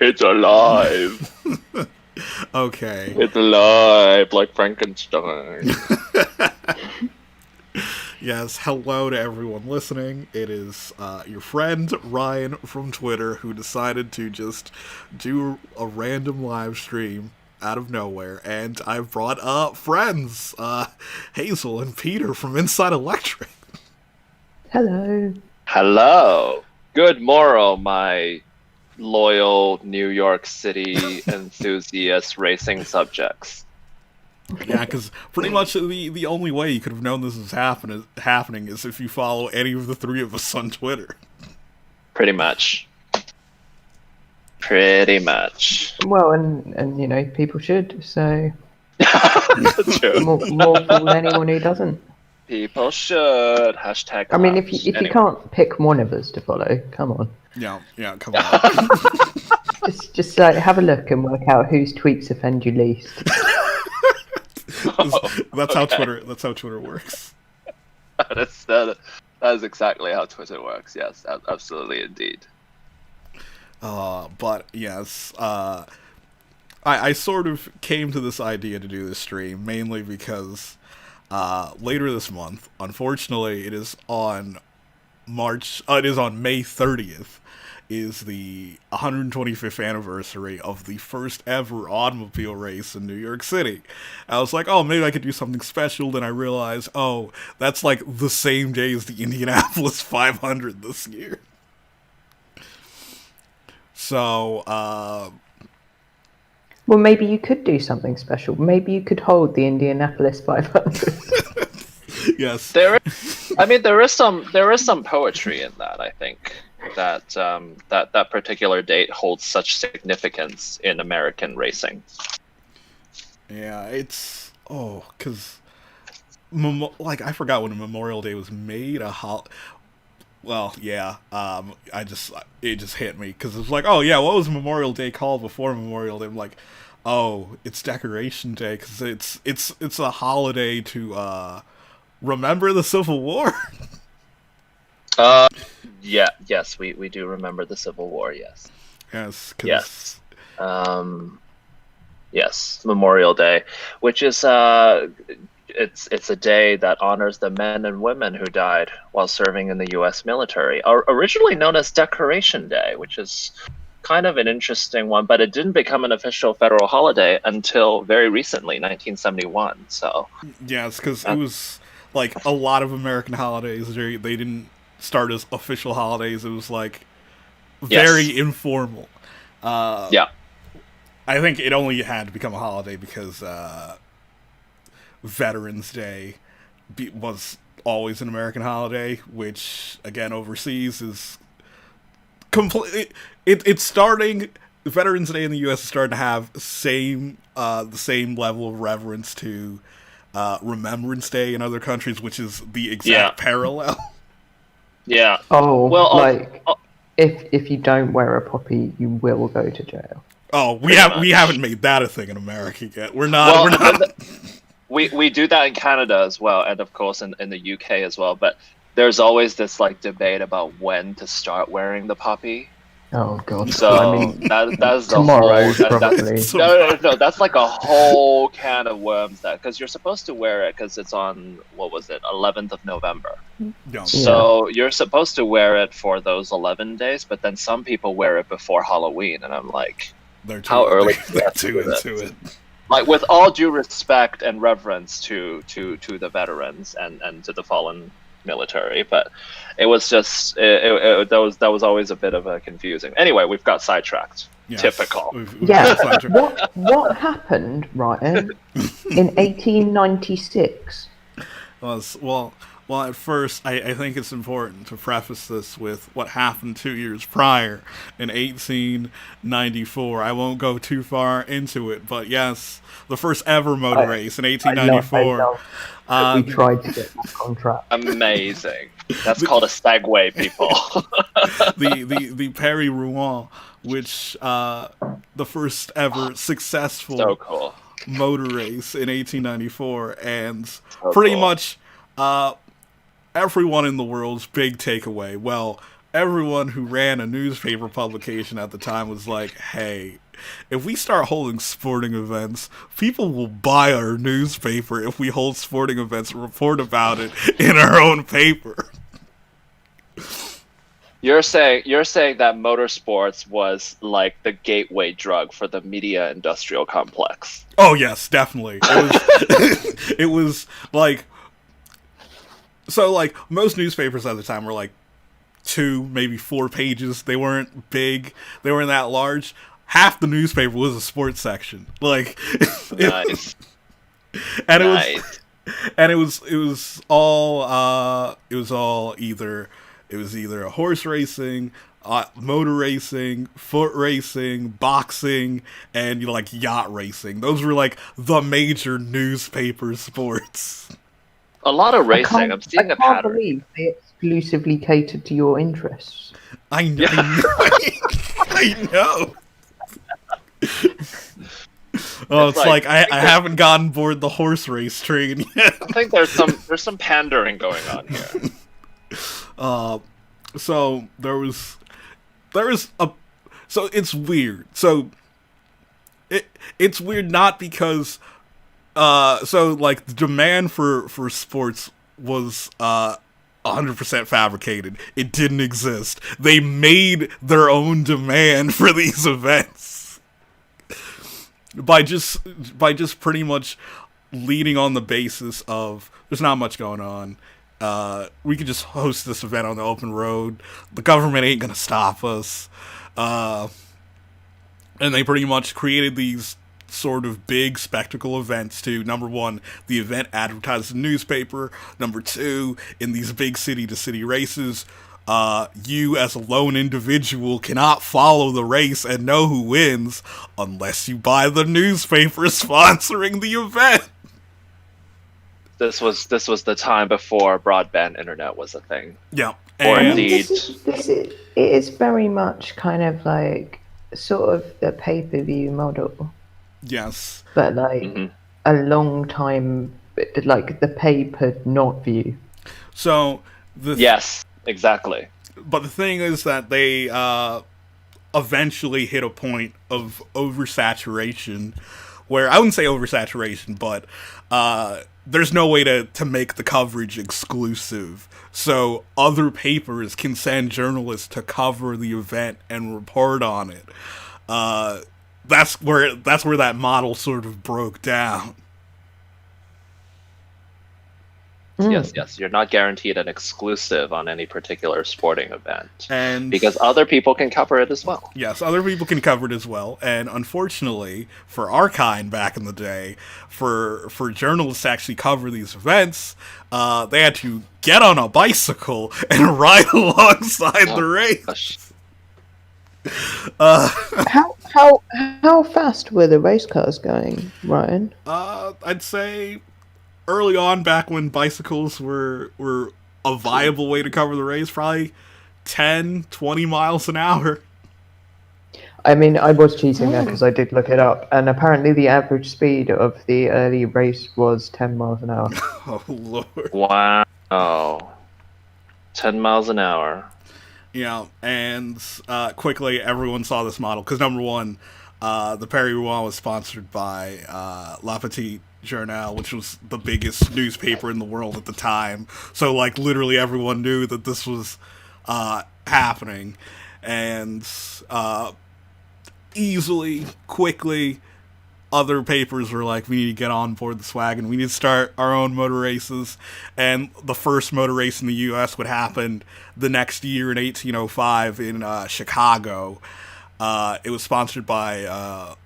It's alive. Okay. It's alive like Frankenstein. Yes, hello to everyone listening. It is your friend Ryan from Twitter who decided to just do a random live stream out of nowhere, and I've brought up friends, Hazel and Peter from Inside Electric. Hello. Hello. Good morrow, my loyal New York City enthusiast racing subjects. Yeah, because pretty much the only way you could have known this was happening is if you follow any of the three of us on Twitter. Pretty much. Pretty much. Well, and you know, people should, so True. more fool anyone who doesn't. People should. Hashtag. I mean, if you can't pick one of us to follow, come on. Yeah, come on. Just have a look and work out whose tweets offend you least. That's how Twitter works. That is exactly how Twitter works. Yes, absolutely, indeed. But yes, I sort of came to this idea to do this stream mainly because later this month, unfortunately, it is on May 30th. Is the 125th anniversary of the first ever automobile race in New York City. I was like, oh, maybe I could do something special. Then I realized, oh, that's like the same day as the Indianapolis 500 this year. So, well, maybe you could do something special. Maybe you could hold the Indianapolis 500. Yes. There is some poetry in that, I think. That particular date holds such significance in American racing. Yeah, it's because I forgot when Memorial Day was made. Well, yeah. It just hit me because it was like, oh yeah, what was Memorial Day called before Memorial Day? I'm like, oh, it's Decoration Day because it's a holiday to remember the Civil War. Yes, we do remember the Civil War. Yes. Yes. Yes. Yes, Memorial Day, which is it's a day that honors the men and women who died while serving in the U.S. military. Originally known as Decoration Day, which is kind of an interesting one, but it didn't become an official federal holiday until very recently, 1971. So. Yes, because it was like a lot of American holidays. They didn't start as official holidays. It was like very informal. Yeah. I think it only had to become a holiday because Veterans Day was always an American holiday, which again overseas is completely. It's starting. Veterans Day in the U.S. is starting to have the same level of reverence to Remembrance Day in other countries, which is the exact parallel. Yeah. Oh, well, if you don't wear a poppy, you will go to jail. Oh, we haven't made that a thing in America yet. We're not. We do that in Canada as well, and of course in the UK as well. But there's always this debate about when to start wearing the poppy. Oh God! So I mean, that's tomorrow, the whole. probably. No. That's like a whole can of worms. Because you're supposed to wear it because it's on 11th of November. No. So you're supposed to wear it for those 11 days, but then some people wear it before Halloween, and I'm like, how early? They're too into it. Like, with all due respect and reverence to the veterans and to the fallen military, but it was just that was always a bit of a confusing. Anyway, we've got sidetracked. Yes. Typical. What happened, Ryan, in 1896? Well, at first, I think it's important to preface this with what happened 2 years prior in 1894. I won't go too far into it, but yes, the first ever motor race in 1894. We tried to get that contract. Amazing. That's called a segue, people. the Paris-Rouen, which the first ever successful motor race in 1894, and pretty much everyone in the world's big takeaway. Well, everyone who ran a newspaper publication at the time was like, hey, if we start holding sporting events, people will buy our newspaper if we hold sporting events and report about it in our own paper. You're saying that motorsports was like the gateway drug for the media industrial complex. Oh yes, definitely. It was like, so like most newspapers at the time were like 2, maybe 4 pages. They weren't big. They weren't that large. Half the newspaper was a sports section. Like, Nice. and Nice. it was all either a horse racing, motor racing, foot racing, boxing, and like yacht racing. Those were like the major newspaper sports. A lot of racing. I'm seeing a I can't pattern. believe they exclusively catered to your interests. I know. I know. Oh, it's like I haven't gotten aboard the horse race train yet. I think there's some pandering going on here. So there was so it's weird. So it's weird not because so like the demand for sports was 100% fabricated. It didn't exist. They made their own demand for these events by just pretty much leading on the basis of there's not much going on. We could just host this event on the open road. The government ain't gonna stop us. And they pretty much created these sort of big spectacle events to, number one, the event advertised in the newspaper. Number two, in these big city-to-city races, you as a lone individual cannot follow the race and know who wins unless you buy the newspaper sponsoring the event. This was the time before broadband internet was a thing. Yeah. Or And indeed. It is very much kind of like sort of the pay-per-view model, yes. but like a long time, like the pay-per-not view. So Yes, exactly. but the thing is that they eventually hit a point of oversaturation where I wouldn't say oversaturation, but there's no way to make the coverage exclusive. So other papers can send journalists to cover the event and report on it. That's where that model sort of broke down. Yes. You're not guaranteed an exclusive on any particular sporting event. And Because other people can cover it as well. yes, other people can cover it as well. And unfortunately, for our kind back in the day, for journalists to actually cover these events, they had to get on a bicycle and ride alongside the race. How fast were the race cars going, Ryan? I'd say early on, back when bicycles were a viable way to cover the race, probably 10, 20 miles an hour. I mean, I was cheating there because I did look it up, and apparently the average speed of the early race was 10 miles an hour. Oh, Lord. Wow. 10 miles an hour. Yeah, and quickly everyone saw this model, because number one, the Paris-Rouen was sponsored by La Petite Journal, which was the biggest newspaper in the world at the time. So, like, literally everyone knew that this was happening. And quickly, other papers were like, we need to get on board this wagon. We need to start our own motor races. And the first motor race in the U.S. would happen the next year in 1805 in Chicago. It was sponsored by,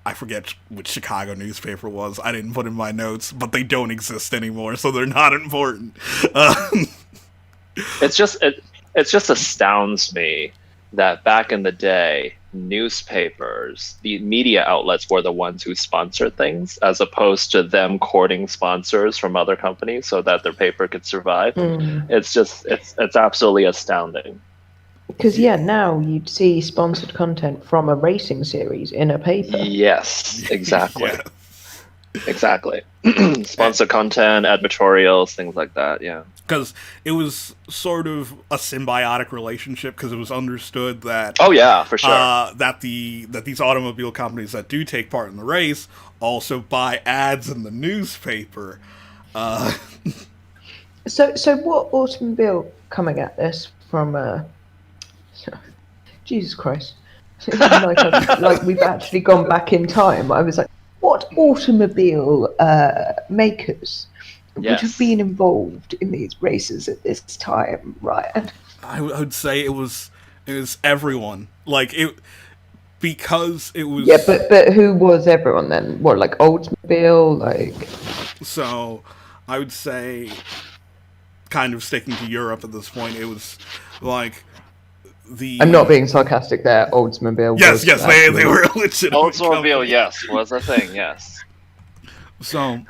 I forget which Chicago newspaper it was. I didn't put in my notes, but they don't exist anymore, so they're not important. It just astounds me that back in the day, newspapers, the media outlets were the ones who sponsored things, as opposed to them courting sponsors from other companies so that their paper could survive. It's absolutely astounding. Because, now you'd see sponsored content from a racing series in a paper. Yes, exactly. Yeah. Exactly. Sponsor content, advertorials, things like that, yeah. because it was sort of a symbiotic relationship, because it was understood that Oh yeah, for sure. that these automobile companies that do take part in the race also buy ads in the newspaper. So what automobile coming at this from? Jesus Christ! Like we've actually gone back in time. I was like, what automobile makers would have Yes. been involved in these races at this time, Ryan? I would say it was everyone, like it, because it was. Yeah, but who was everyone then? What, like Oldsmobile, like? So I would say, kind of sticking to Europe at this point, it was like the. I'm not being sarcastic there. Oldsmobile. Yes, was they were a legitimate Oldsmobile, company. yes, was a thing. Yes. So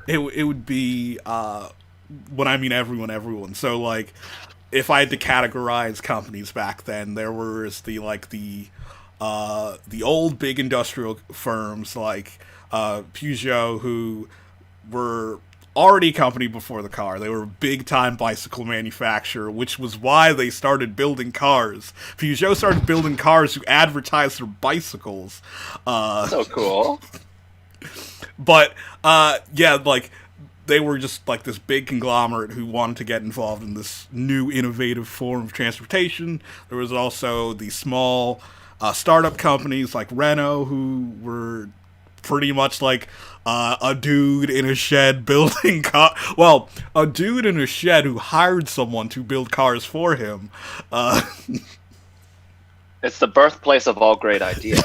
it would be when I mean everyone. So like, if I had to categorize companies back then, there was the old big industrial firms like Peugeot, who were already a company before the car. They were a big time bicycle manufacturer, which was why they started building cars. Peugeot started building cars to advertise their bicycles. So cool. But yeah, like they were just like this big conglomerate who wanted to get involved in this new innovative form of transportation. There was also the small startup companies like Renault, who were pretty much like a dude in a shed building well, a dude in a shed who hired someone to build cars for him. It's the birthplace of all great ideas.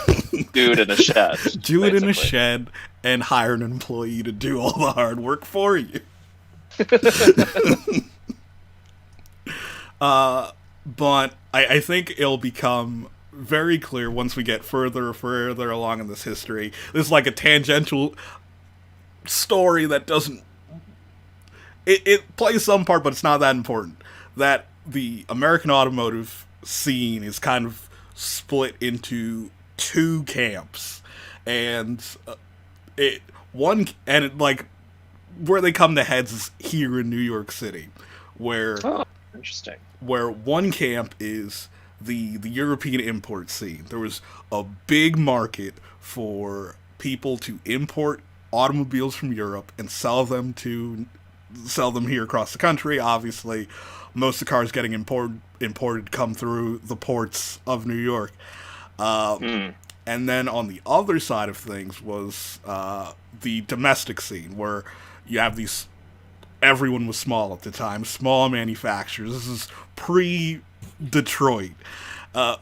Dude in a shed. Dude in a basically. shed and hire an employee to do all the hard work for you. But I think it'll become very clear once we get further along in this history. This is like a tangential story that doesn't. It plays some part, but it's not that important. That the American automotive scene is kind of split into two camps, and like where they come to heads is here in New York City, where Interesting. where one camp is the European import scene. There was a big market for people to import automobiles from Europe and sell them here across the country. Obviously, most of the cars getting imported come through the ports of New York. And then on the other side of things was the domestic scene, where you have these. Everyone was small at the time, small manufacturers. This is pre-Detroit,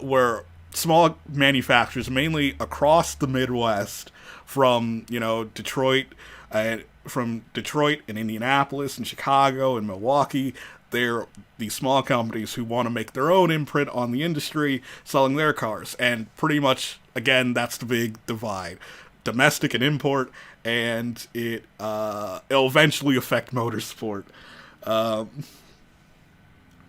where small manufacturers, mainly across the Midwest, from Detroit and Indianapolis and Chicago and Milwaukee. They're these small companies who want to make their own imprint on the industry, selling their cars. And pretty much, again, that's the big divide. Domestic and import, and it'll eventually affect motorsport.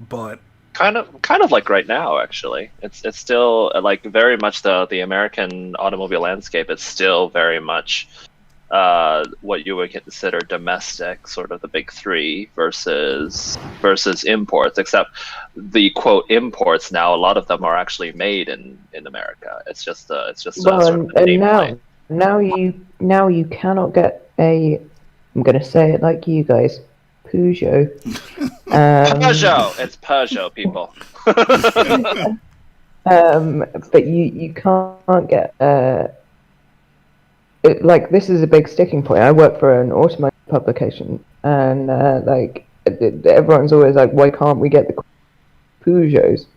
But Kind of like right now, actually. It's still like very much the American automobile landscape. It's still very much what you would consider domestic, sort of the big three, versus imports. Except the quote imports now, a lot of them are actually made in America. It's just Well, sort of a nameplate. now you cannot get a. I'm gonna say it like you guys, Peugeot. Peugeot. It's Peugeot, people. But you can't get like, this is a big sticking point. I work for an automotive publication, and like everyone's always like, why can't we get the Peugeots?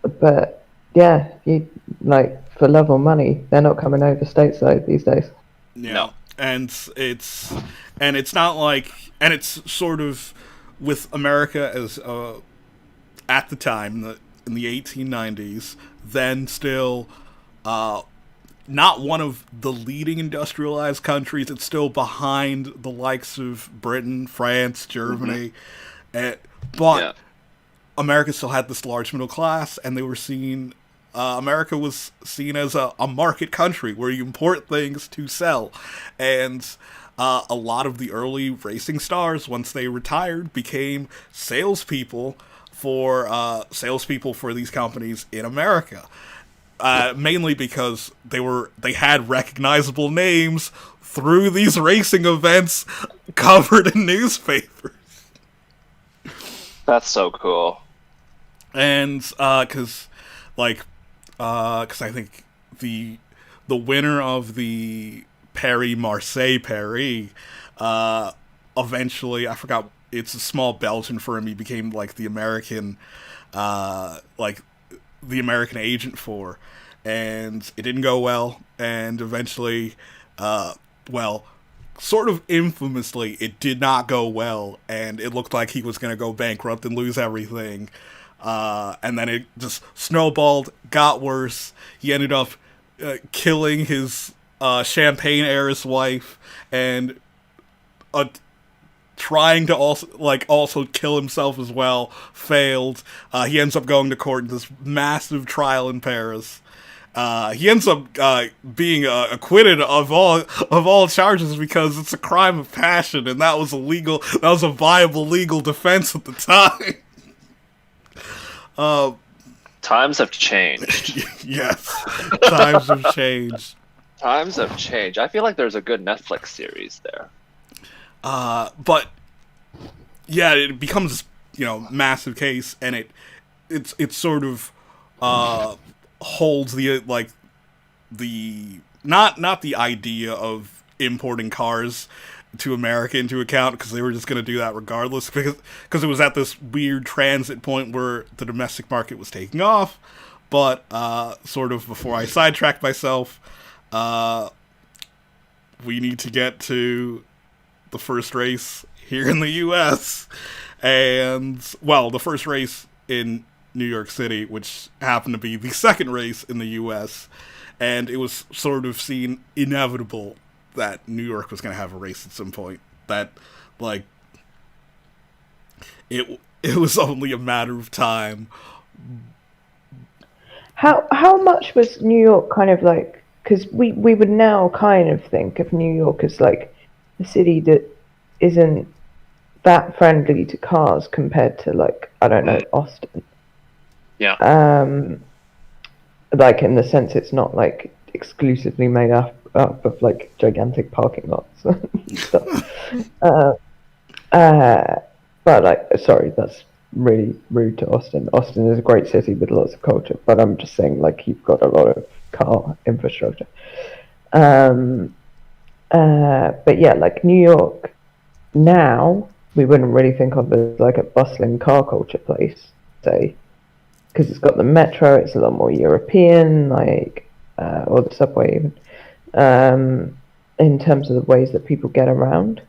But yeah, you like, for love or money, they're not coming over stateside these days. yeah, No. and it's not like, and it's sort of with America as at the time in the 1890s, then still not one of the leading industrialized countries. It's still behind the likes of Britain, France, Germany. But Yeah. America still had this large middle class, and they were seen. America was seen as a market country where you import things to sell, and a lot of the early racing stars, once they retired, became salespeople for these companies in America. Mainly because they had recognizable names through these racing events covered in newspapers. That's so cool. And because I think the winner of the Paris eventually, I forgot, it's a small Belgian firm, he became like the American agent for, and it didn't go well, and eventually, sort of infamously, it did not go well, and it looked like he was going to go bankrupt and lose everything. And then it just snowballed, got worse. He ended up killing his champagne heiress wife, and trying to also kill himself as well. Failed. He ends up going to court in this massive trial in Paris. He ends up being acquitted of all charges because it's a crime of passion, and that was a viable legal defense at the time. Times have changed. Yes, times have changed. Times have changed. I feel like there's a good Netflix series there. But yeah, it becomes massive case, and it sort of holds the not the idea of importing cars to America into account, because they were just going to do that regardless, because it was at this weird transit point where the domestic market was taking off. But sort of before I sidetrack myself, we need to get to the first race here in the U.S. and the first race in New York City, which happened to be the second race in the U.S., and it was sort of seen inevitable that New York was going to have a race at some point. That, it was only a matter of time. How much was New York kind of like? Because we would now kind of think of New York as like a city that isn't that friendly to cars compared to I don't know, Austin. Yeah. In the sense it's not exclusively made up of gigantic parking lots and stuff. But sorry, that's really rude to Austin. Austin is a great city with lots of culture, but I'm just saying you've got a lot of car infrastructure. But yeah, New York now, we wouldn't really think of it as a bustling car culture place, say, because it's got the metro, it's a lot more European, or the subway even, in terms of the ways that people get around.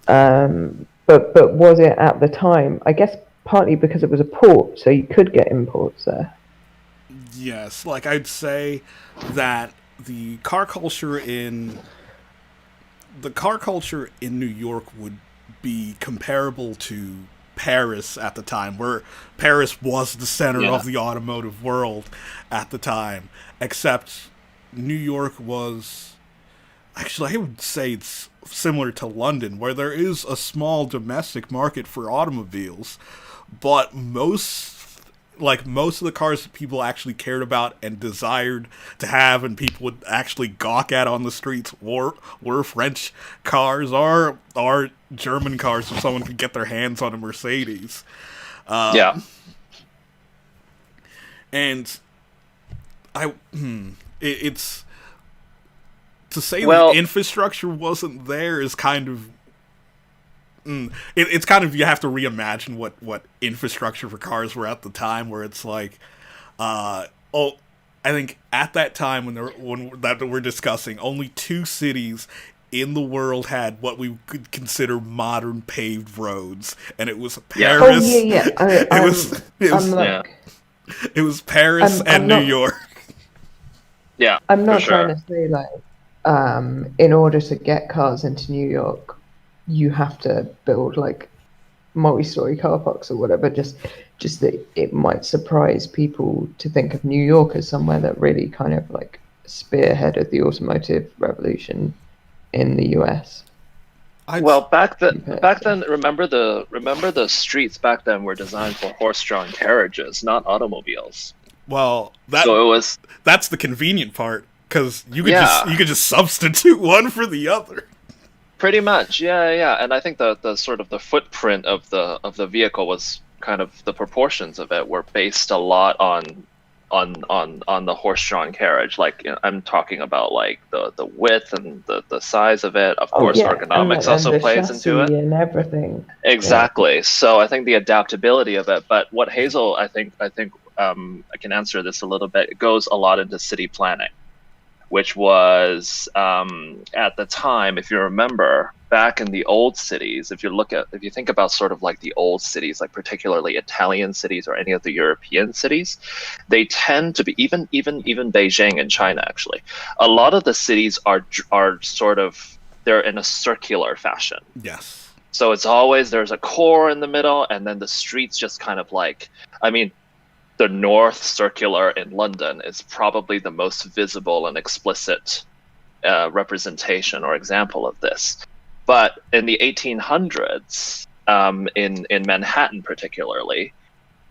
But was it at the time? I guess partly because it was a port, so you could get imports there. Yes, I'd say that the car culture in New York would be comparable to Paris at the time, where Paris was the center of the automotive world at the time, except New York was, actually, I would say it's similar to London, where there is a small domestic market for automobiles, but most of the cars that people actually cared about and desired to have, and people would actually gawk at on the streets, were French cars, or German cars, if someone could get their hands on a Mercedes. And it's to say the infrastructure wasn't there is kind of it's kind of, you have to reimagine what infrastructure for cars were at the time, where it's I think at that time when we're discussing, only 2 cities in the world had what we could consider modern paved roads, and it was Paris. It was Paris and New York. Yeah, I'm not trying to say in order to get cars into New York, you have to build multi-story car parks or whatever. Just that it might surprise people to think of New York as somewhere that really kind of spearheaded the automotive revolution in the US. I'd Well, compared back to. then, remember the streets back then were designed for horse-drawn carriages, not automobiles. well So it was, that's the convenient part because yeah, you could just substitute one for the other. pretty much, yeah. And I think the sort of the footprint of the vehicle was kind of the proportions of it were based a lot on on the horse-drawn carriage. Like, I'm talking about like the width and the size of it. Of Oh course, yeah, ergonomics and also the plays into it. chassis and everything. Yeah. Exactly. So I think the adaptability of it, but what Hazel, I think I can answer this a little bit. It goes a lot into city planning, which was at the time, if you remember, back in the old cities. If you think about sort of like the old cities, like particularly Italian cities or any of the European cities, they tend to be even Beijing in China actually. A lot of the cities are sort of they're in a circular fashion. Yes. So it's always there's a core in the middle, and then the streets just kind of like, I mean, the North Circular in London is probably the most visible and explicit representation or example of this. But in the 1800s, in Manhattan particularly,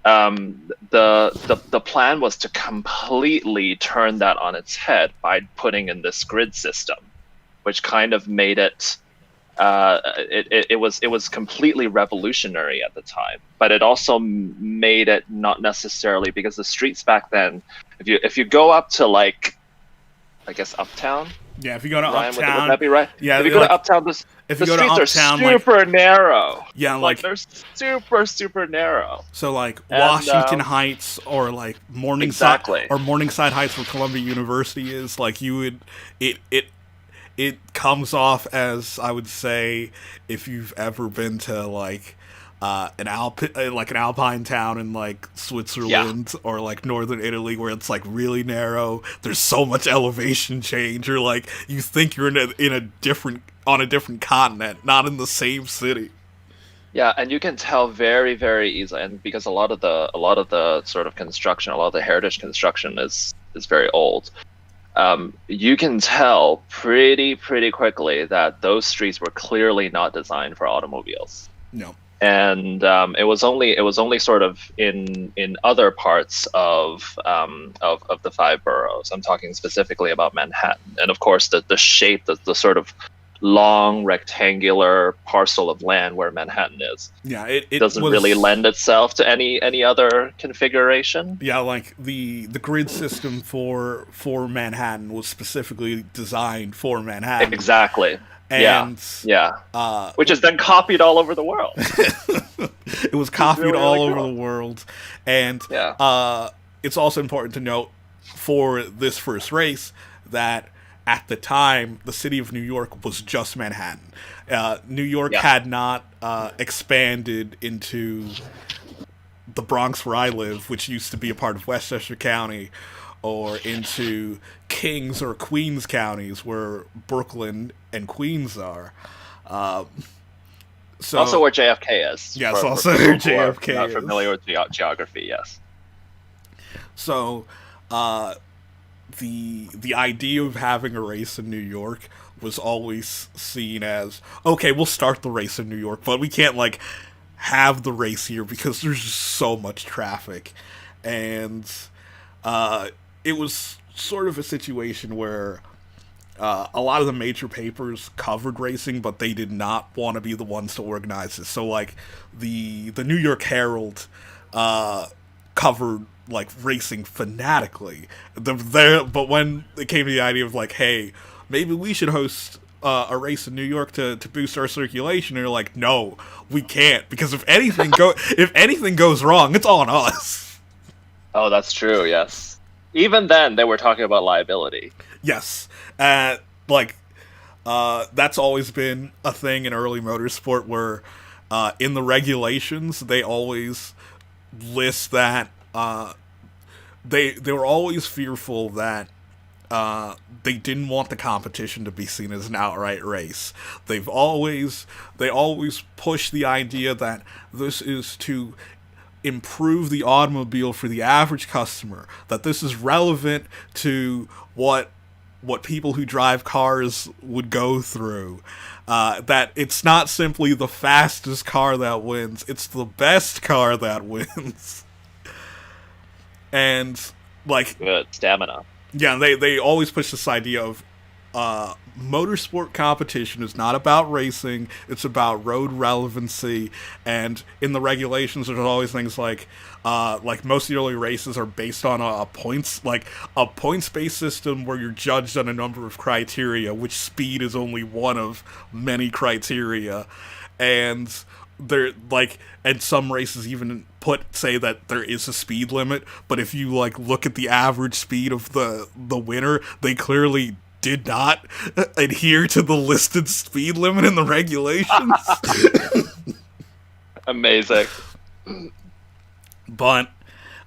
the plan was to completely turn that on its head by putting in this grid system, which kind of made it it was completely revolutionary at the time, but it also made it not necessarily because the streets back then, if you go up to like, I guess uptown, Yeah, if you go to Ryan, would uptown, that be right? yeah, If you go like to uptown, if the you go to streets uptown, are super narrow. yeah, Like they're super narrow. so like And Washington Heights or like Morningside exactly. or Morningside Heights, where Columbia University is, like you would it it it comes off as, I would say, if you've ever been to like like an alpine town in like Yeah. Switzerland or like northern Italy, where it's like really narrow. There's so much elevation change, or like you think you're in a different on a different continent, not in the same city. Yeah, and you can tell very easily, and because a lot of the sort of construction, a lot of the heritage construction is very old. You can tell pretty quickly that those streets were clearly not designed for automobiles. No. And it was only sort of in other parts of the five boroughs. I'm talking specifically about Manhattan, and of course the shape, the sort of long rectangular parcel of land where Manhattan is Yeah, it doesn't was really lend itself to any other configuration. yeah, like the grid system for Manhattan was specifically designed for Manhattan. Exactly. And Yeah. uh Which is then copied all over the world. it was copied really, all really over cool. the world. And Yeah. it's also important to note for this first race that at the time the city of New York was just Manhattan. New York Yeah. had not expanded into the Bronx where I live, which used to be a part of Westchester County, or into Kings or Queens counties where Brooklyn and Queens are. Um, so Also where JFK is. Yes, also for where people who are JFK not is. familiar with geography, yes. So, uh, the idea of having a race in New York was always seen as, okay, we'll start the race in New York, but we can't like have the race here because there's just so much traffic, and it was sort of a situation where a lot of the major papers covered racing, but they did not want to be the ones to organize it. So, like the New York Herald covered like racing fanatically. But when it came to the idea of like, hey, maybe we should host a race in New York to boost our circulation, and they're like, no, we can't, because if anything goes wrong, it's on us. Oh, that's true, yes. Even then, they were talking about liability. Yes, like that's always been a thing in early motorsport, where in the regulations they always list that they were always fearful that they didn't want the competition to be seen as an outright race. They always push the idea that this is to improve the automobile for the average customer, that this is relevant to what what people who drive cars would go through. That it's not simply the fastest car that wins, it's the best car that wins. And, like, Good stamina. yeah, they always push this idea of motorsport competition is not about racing, it's about road relevancy. And in the regulations, there's always things like most of the early races are based on a points-based system where you're judged on a number of criteria, which speed is only one of many criteria. And and some races even say that there is a speed limit, but if you look at the average speed of the winner, they clearly did not adhere to the listed speed limit in the regulations. Amazing. But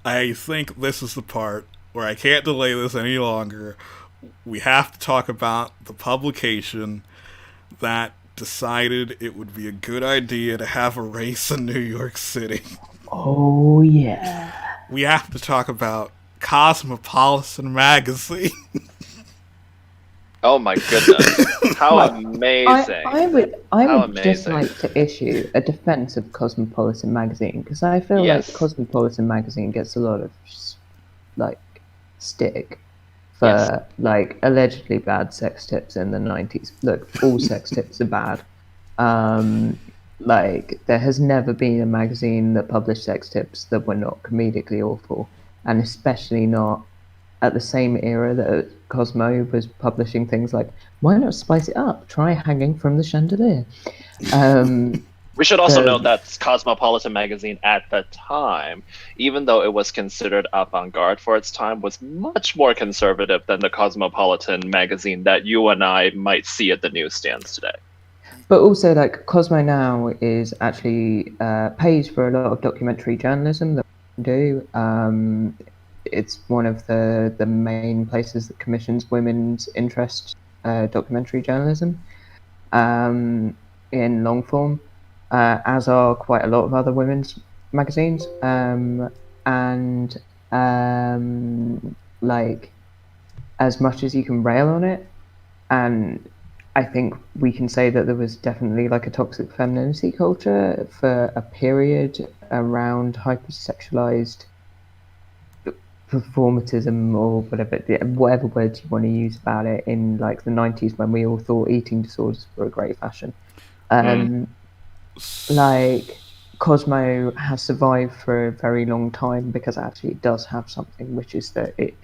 I think this is the part where I can't delay this any longer. We have to talk about the publication that decided it would be a good idea to have a race in New York City. Oh, yeah. We have to talk about Cosmopolitan magazine. Oh my goodness. How amazing. I would just amazing. like to issue a defense of Cosmopolitan magazine, because I feel Yes. like Cosmopolitan magazine gets a lot of stick for Yes. allegedly bad sex tips in the 90s. Look, all sex tips are bad. There has never been a magazine that published sex tips that were not comedically awful, and especially not at the same era that Cosmo was publishing things like, why not spice it up? Try hanging from the chandelier. We should also So- note that Cosmopolitan magazine at the time, even though it was considered avant-garde for its time, was much more conservative than the Cosmopolitan magazine that you and I might see at the newsstands today. But also, Cosmo now is actually pays for a lot of documentary journalism that we do. It's one of the main places that commissions women's interest documentary journalism in long form, as are quite a lot of other women's magazines. As much as you can rail on it, and I think we can say that there was definitely a toxic femininity culture for a period around hypersexualized performatism, or whatever words you want to use about it, in the 90s, when we all thought eating disorders were a great fashion. Cosmo has survived for a very long time because actually it does have something, which is that it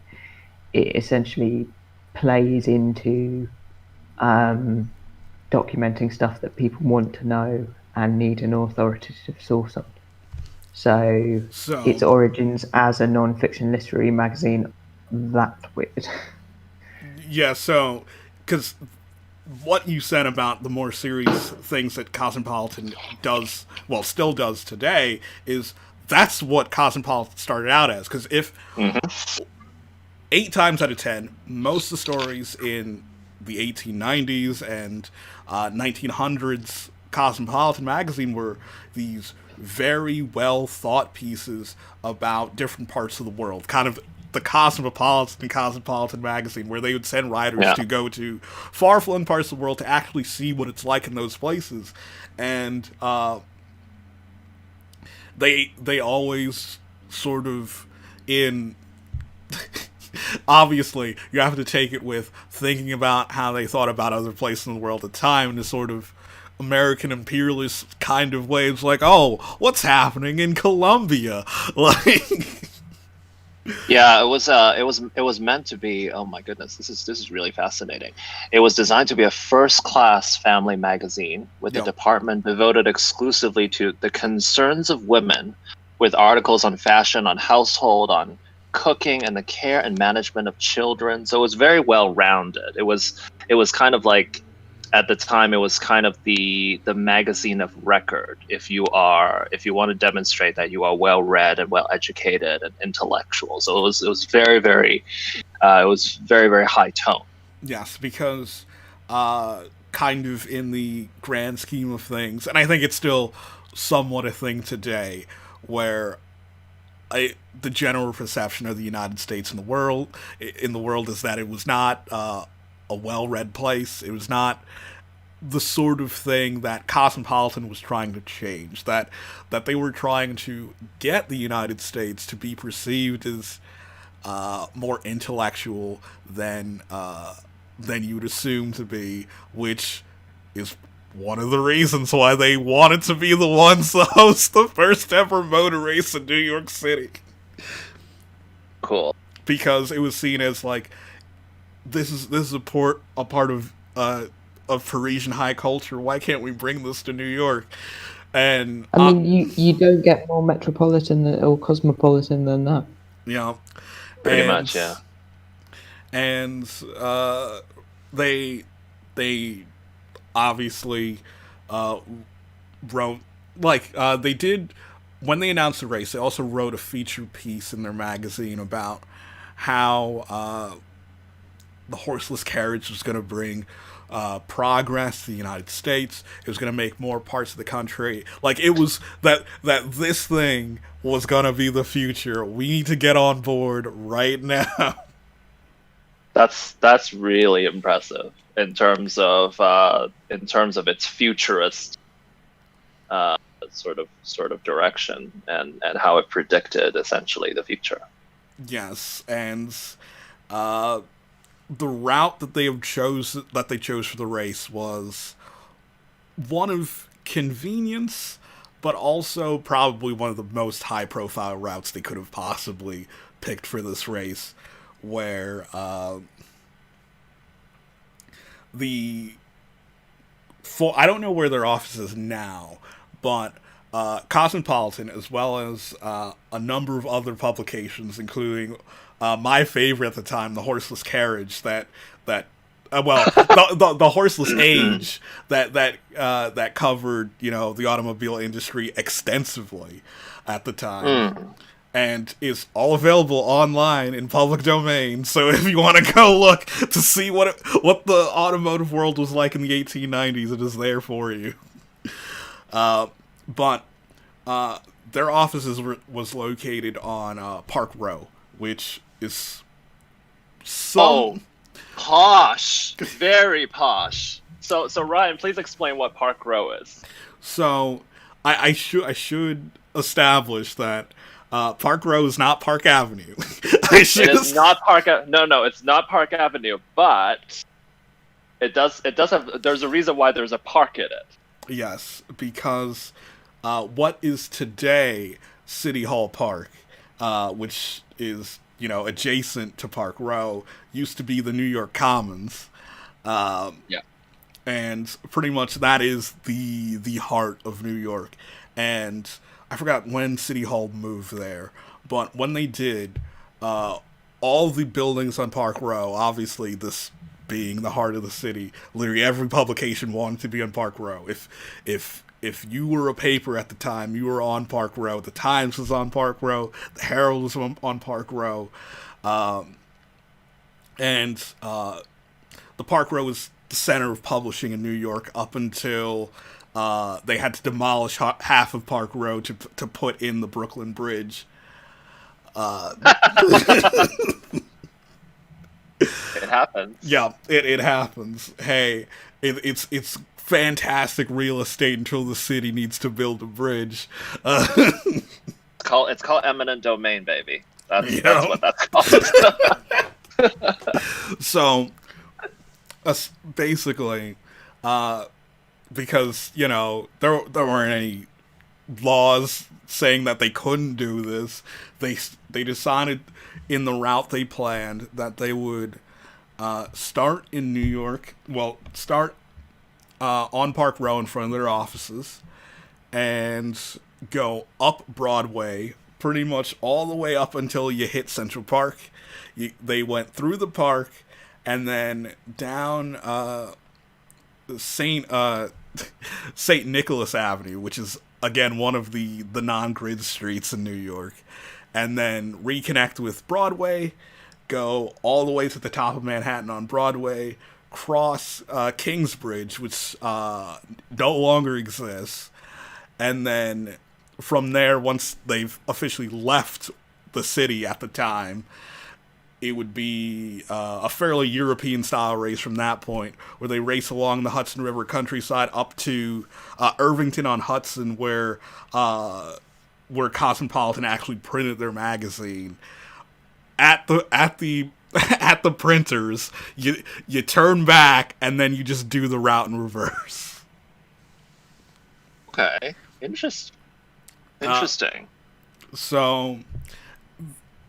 essentially plays into documenting stuff that people want to know and need an authoritative source on. So its origins as a non-fiction literary magazine, that weird. Yeah, so, because what you said about the more serious things that Cosmopolitan does, well, still does today, is that's what Cosmopolitan started out as. Because if 8 times out of 10, most of the stories in the 1890s and 1900s Cosmopolitan magazine were these very well thought pieces about different parts of the world, kind of the Cosmopolitan magazine, where they would send writers to go to far-flung parts of the world to actually see what it's like in those places. And they always sort of, in obviously you have to take it with thinking about how they thought about other places in the world at the time, in a sort of American imperialist kind of way. It's like, oh, what's happening in Colombia? Yeah, it was meant to be. Oh my goodness, this is really fascinating. It was designed to be a first-class family magazine with a department devoted exclusively to the concerns of women, with articles on fashion, on household, on cooking, and the care and management of children. So it was very well rounded. It was kind of like, at the time, it was kind of the magazine of record if you want to demonstrate that you are well read and well educated and intellectual. So it was very, very very high tone. Yes, because kind of in the grand scheme of things, and I think it's still somewhat a thing today, where the general perception of the United States in the world is that it was not a well-read place. It was not the sort of thing that Cosmopolitan was trying to change. That they were trying to get the United States to be perceived as more intellectual than you'd assume to be, which is one of the reasons why they wanted to be the ones to host the first ever motor race in New York City. Cool. Because it was seen as like this is a part of Parisian high culture. Why can't we bring this to New York? And I mean, you don't get more metropolitan or cosmopolitan than that. Yeah, pretty much, yeah. And they obviously wrote they did when they announced the race. They also wrote a feature piece in their magazine about how the horseless carriage was going to bring progress to the United States. It was going to make more parts of the country. Like, it was that this thing was going to be the future. We need to get on board right now. That's really impressive in terms of its futurist sort of direction and how it predicted essentially the future. Yes, and the route that they chose for the race was one of convenience, but also probably one of the most high-profile routes they could have possibly picked for this race, where I don't know where their office is now, but Cosmopolitan, as well as a number of other publications, including my favorite at the time, the Horseless Carriage, the Horseless Age, that covered, you know, the automobile industry extensively at the time, and is all available online in public domain. So if you want to go look to see what the automotive world was like in the 1890s, it is there for you. But their offices was located on Park Row, which is posh, very posh. So Ryan, please explain what Park Row is. So I should establish that Park Row is not Park Avenue. It is not Park. No, it's not Park Avenue, but it does have. There's a reason why there's a park in it. Yes, because what is today City Hall Park, which is, you know, adjacent to Park Row, used to be the New York Commons. And pretty much that is the heart of New York. And I forgot when City Hall moved there, but when they did, all the buildings on Park Row, obviously this being the heart of the city, literally every publication wanted to be on Park Row. If you were a paper at the time, you were on Park Row. The Times was on Park Row. The Herald was on Park Row. And the Park Row was the center of publishing in New York up until they had to demolish half of Park Row to put in the Brooklyn Bridge. It happens. Yeah, it happens. Hey, it's fantastic real estate until the city needs to build a bridge. It's called eminent domain, baby. That's what that's called. So, basically, because, you know, there weren't any laws saying that they couldn't do this, they decided in the route they planned that they would start in New York. Well, start on Park Row in front of their offices and go up Broadway pretty much all the way up until you hit Central Park. They went through the park and then down St. Nicholas Avenue, which is, again, one of the non-grid streets in New York, and then reconnect with Broadway, go all the way to the top of Manhattan on Broadway, cross Kingsbridge, which no longer exists, and then from there, once they've officially left the city at the time, it would be a fairly European style race from that point, where they race along the Hudson River countryside up to Irvington on Hudson, where Cosmopolitan actually printed their magazine. At the at the printers, you turn back and then you just do the route in reverse. Okay, interesting. So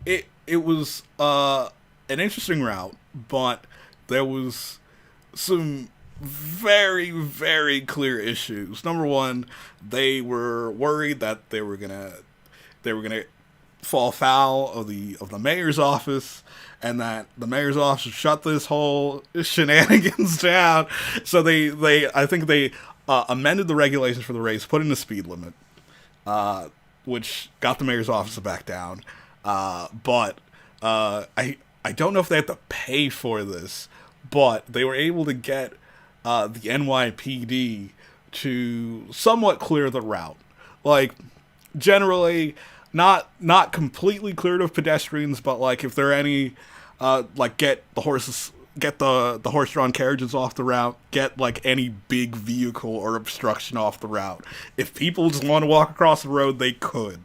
it was an interesting route, but there was some very, very clear issues. Number one, they were worried that they were gonna fall foul of the mayor's office, and that the mayor's office would shut this whole shenanigans down. So I think they amended the regulations for the race, put in a speed limit, which got the mayor's office to back down. But I don't know if they have to pay for this, but they were able to get the NYPD to somewhat clear the route. Like, generally, not completely cleared of pedestrians, but like if there are any, like get the horse-drawn carriages off the route, get like any big vehicle or obstruction off the route. If people just want to walk across the road, they could.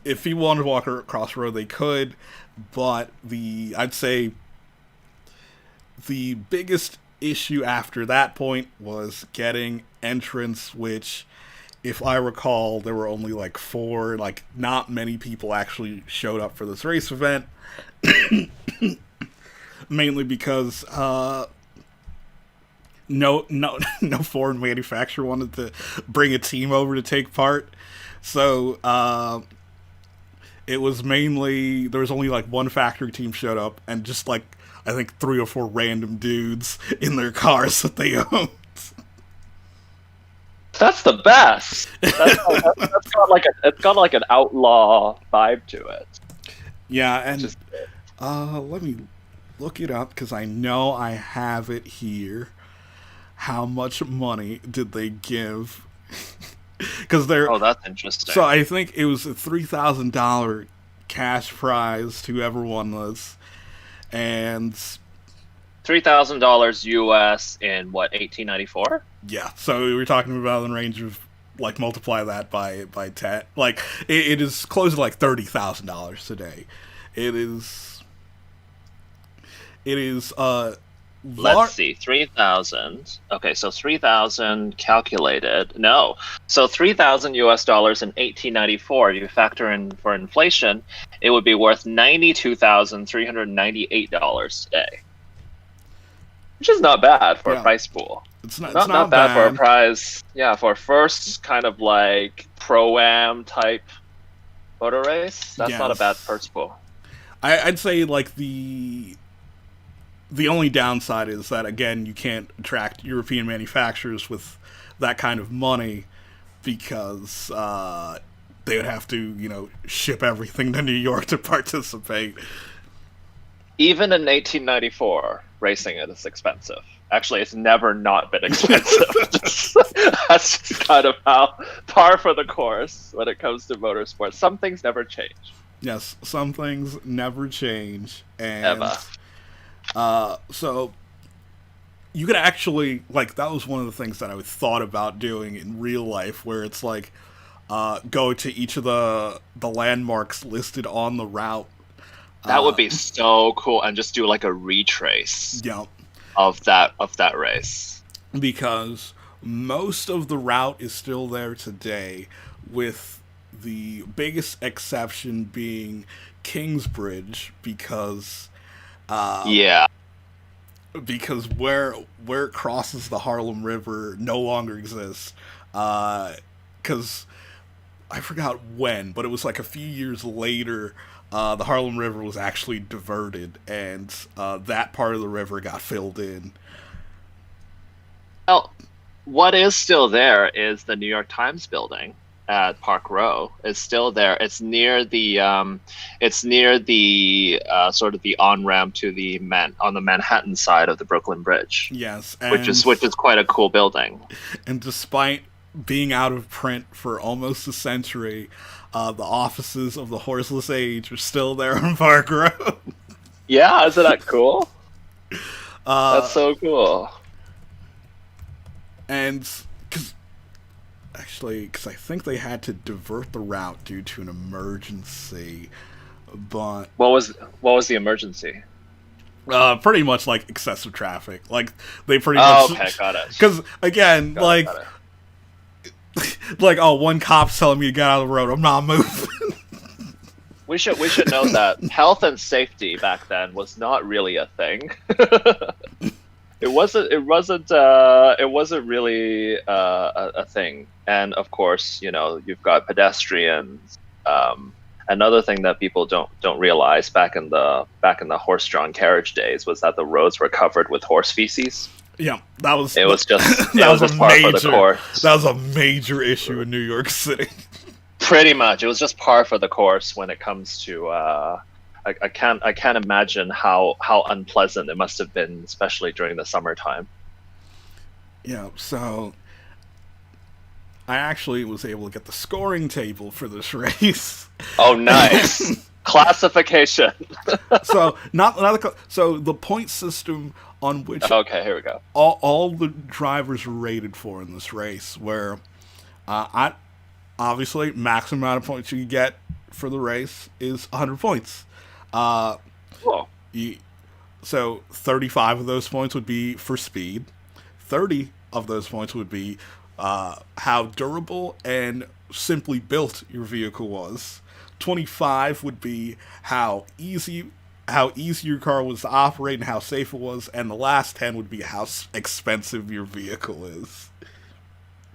If people wanted to walk across the road, they could, but I'd say the biggest issue after that point was getting entrance, which, if I recall, there were only like 4, like not many people actually showed up for this race event. Mainly because no foreign manufacturer wanted to bring a team over to take part. So it was mainly, there was only like one factory team showed up, and just like I think 3 or 4 random dudes in their cars that they owned. That's the best. That's got like an outlaw vibe to it. Yeah, and let me look it up because I know I have it here. How much money did they give? Because that's interesting. So I think it was a $3,000 cash prize to whoever won this, and $3,000 US in what, 1894? Yeah, so we were talking about in range of like multiply that by 10. Like it is close to like $30,000 today. It is. Let's see, 3,000. Okay, so 3,000 calculated. No, so $3,000 US in 1894. If you factor in for inflation, it would be worth $92,398 today, which is not bad for a prize pool. It's not bad bad for a prize. Yeah, for a first kind of like pro-am type motor race. That's not a bad prize pool. I'd say like the only downside is that, again, you can't attract European manufacturers with that kind of money because they would have to, ship everything to New York to participate. Even in 1894, racing it is expensive. Actually, it's never not been expensive. That's just kind of how par for the course when it comes to motorsports. Some things never change. Yes, some things never change. And ever. So you could actually, like, that was one of the things that I thought about doing in real life, where it's like go to each of the landmarks listed on the route. That would be so cool, and just do like a retrace. Yeah. Of that race, because most of the route is still there today, with the biggest exception being Kingsbridge, because because where it crosses the Harlem River no longer exists, because I forgot when, but it was like a few years later. The Harlem River was actually diverted, and that part of the river got filled in. Well, what is still there is the New York Times building at Park Row. It's still there. It's near the sort of the on-ramp to on the Manhattan side of the Brooklyn Bridge. Yes, which is quite a cool building. And despite being out of print for almost a century, The offices of the Horseless Age are still there on Park Road. Yeah, isn't that cool? That's so cool. And because I think they had to divert the route due to an emergency. But what was the emergency? Pretty much like excessive traffic. Like they pretty much. Okay, got it. Because again, got it. One cop's telling me to get out of the road. I'm not moving. We should note that health and safety back then was not really a thing. It wasn't really a thing. And of course, you've got pedestrians. Another thing that people don't realize back in the horse-drawn carriage days was that the roads were covered with horse feces. Yeah, that was just par for the course. That was a major issue in New York City. Pretty much, it was just par for the course when it comes to. I can't imagine how unpleasant it must have been, especially during the summertime. Yeah, so I actually was able to get the scoring table for this race. Oh, nice. Classification. So so the point system on which okay, here we go. All the drivers were rated for in this race, where obviously maximum amount of points you get for the race is 100 points. Cool. So 35 of those points would be for speed. 30 of those points would be how durable and simply built your vehicle was. 25 would be how easy your car was to operate and how safe it was, and the last 10 would be how expensive your vehicle is.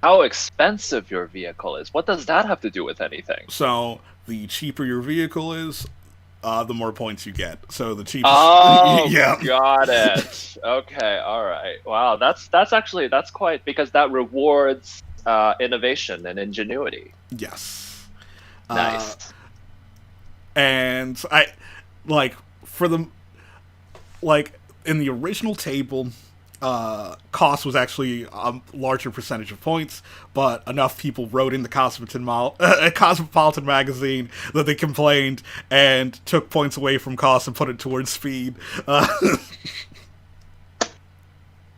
How expensive your vehicle is? What does that have to do with anything? So the cheaper your vehicle is, the more points you get. So the cheapest. Oh, yeah. Got it. Okay, all right. Wow, that's quite, because that rewards innovation and ingenuity. Yes. Nice. And in the original table, cost was actually a larger percentage of points, but enough people wrote in the Cosmopolitan magazine that they complained and took points away from cost and put it towards speed.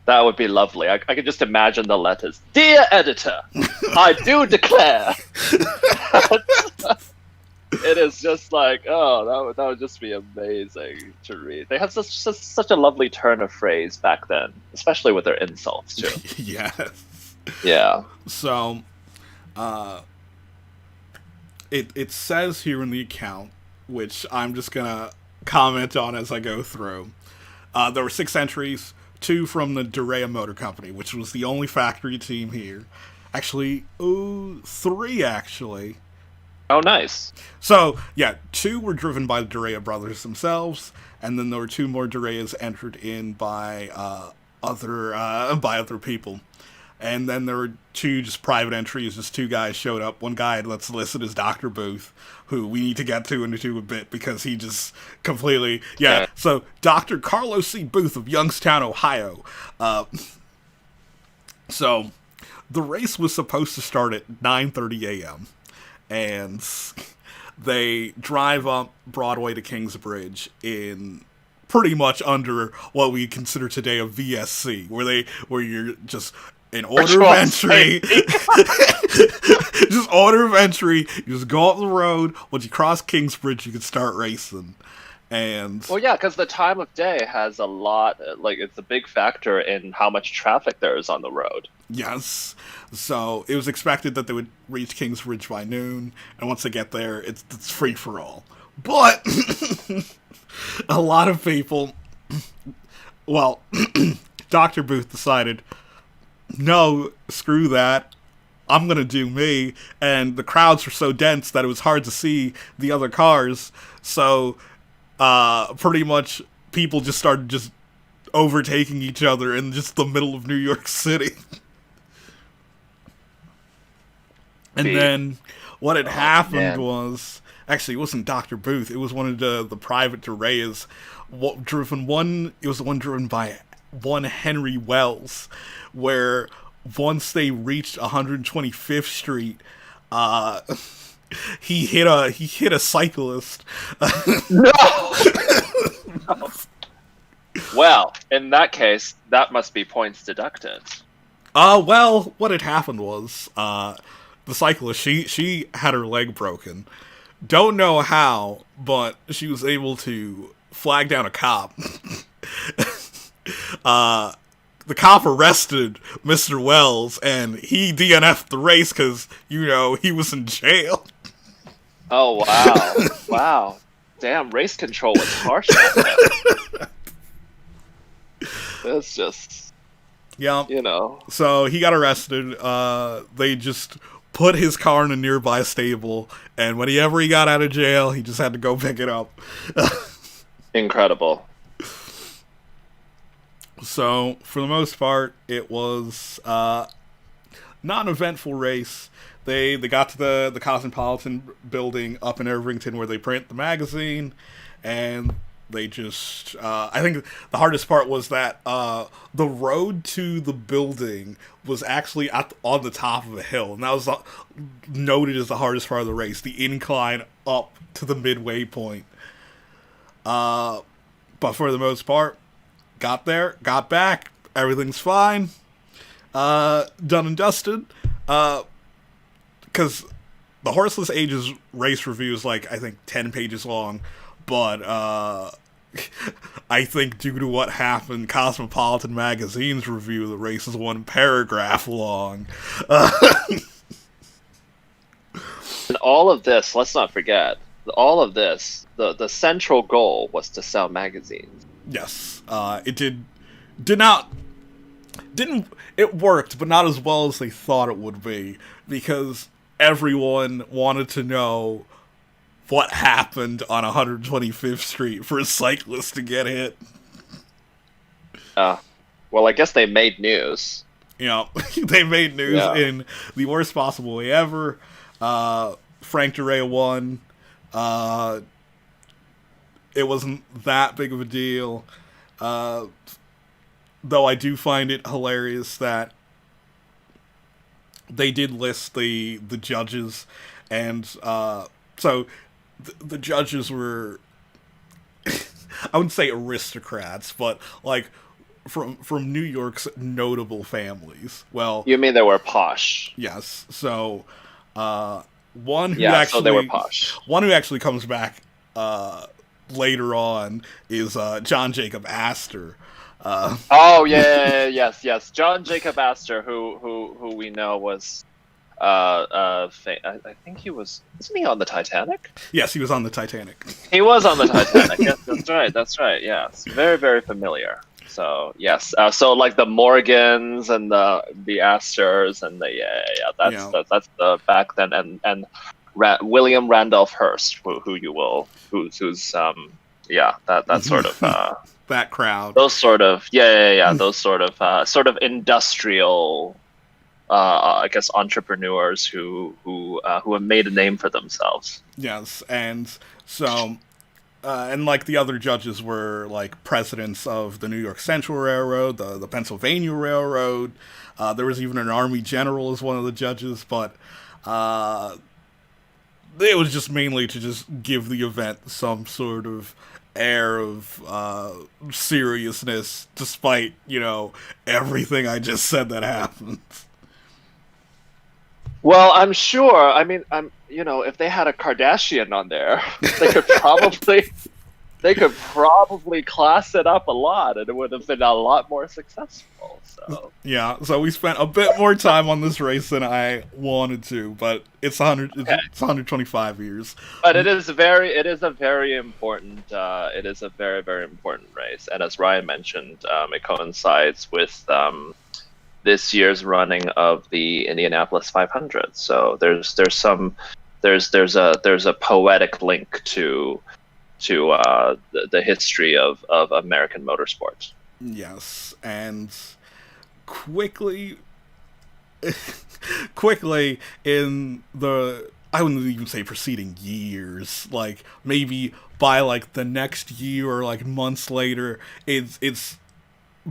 That would be lovely. I could just imagine the letters. Dear editor, I do declare. It is just like, that would just be amazing to read. They have such a lovely turn of phrase back then, especially with their insults too. Yes. Yeah. So, it says here in the account, which I'm just gonna comment on as I go through. There were 6 entries, 2 from the Durea Motor Company, which was the only factory team here. Actually, 3 actually. Oh, nice. So, yeah, 2 were driven by the Durea brothers themselves, and then there were 2 more Dureas entered in by other people. And then there were 2 just private entries, just 2 guys showed up. One guy that's listed as Dr. Booth, who we need to get into a bit because he just completely... Yeah, okay. So Dr. Carlos C. Booth of Youngstown, Ohio. So the race was supposed to start at 9:30 a.m., and they drive up Broadway to Kingsbridge in pretty much under what we consider today a VSC, where you're just in order of entry. Just order of entry. You just go up the road. Once you cross Kingsbridge, you can start racing. And well, yeah, because the time of day has a lot. It's a big factor in how much traffic there is on the road. Yes. So it was expected that they would reach Kingsbridge by noon, and once they get there, it's free for all. But a lot of people, well, Dr. Booth decided, no, screw that. I'm going to do me. And the crowds were so dense that it was hard to see the other cars. So pretty much people just started just overtaking each other in just the middle of New York City. And then what had happened was, actually, it wasn't Dr. Booth. It was one of the private Dureas. It was the one driven by one Henry Wells, where once they reached 125th Street, he hit a cyclist. No. No. Well, in that case, that must be points deducted. Well, what had happened was, the cyclist, she had her leg broken. Don't know how, but she was able to flag down a cop. The cop arrested Mr. Wells, and he DNF'd the race because, he was in jail. Oh, wow. Wow. Damn, race control was harsh. It's just, Yeah. you know. So he got arrested. They just put his car in a nearby stable, and whenever he got out of jail, he just had to go pick it up. Incredible. So, for the most part, it was not an eventful race. They got to the Cosmopolitan building up in Irvington where they print the magazine, and they just... I think the hardest part was that the road to the building was actually on the top of a hill, and that was noted as the hardest part of the race, the incline up to the midway point. But for the most part, got there, got back, everything's fine. Done and dusted. Because the Horseless Ages race review is I think 10 pages long, but I think due to what happened, Cosmopolitan Magazine's review of the race is 1 paragraph long. And all of this, let's not forget, all of this, the central goal was to sell magazines. Yes, it it worked, but not as well as they thought it would be, because everyone wanted to know what happened on 125th Street for a cyclist to get hit. Well, I guess they made news. They made news in the worst possible way ever. Frank Durea won. It wasn't that big of a deal. Though I do find it hilarious that they did list the judges, and so the judges were I wouldn't say aristocrats, but from New York's notable families. Well, You mean they were posh? yes. So one who so they were posh. One who actually comes back later on is John Jacob Astor. Yes. John Jacob Astor, who we know was, I think wasn't he on the Titanic? Yes, he was on the Titanic. He was on the Titanic. Yes, that's right. Yes, very, very familiar. So yes, so the Morgans and the Astors and that's the back then, and William Randolph Hearst, who's that sort of that crowd. Those sort of those sort of industrial, I guess, entrepreneurs who have made a name for themselves. Yes, and so. And the other judges were presidents of the New York Central Railroad, the Pennsylvania Railroad. There was even an Army general as one of the judges, but it was just mainly to just give the event some sort of air of seriousness, despite everything I just said that happened. Well, I'm sure. I mean, if they had a Kardashian on there, they could probably class it up a lot, and it would have been a lot more successful. So yeah, so we spent a bit more time on this race than I wanted to, but it's 125 years. But it is a very important. It is a very, very important race, and as Ryan mentioned, it coincides with this year's running of the Indianapolis 500. So there's a poetic link to the history of American motorsport. Yes, and quickly in the, I wouldn't even say preceding years, maybe by the next year or months later, it's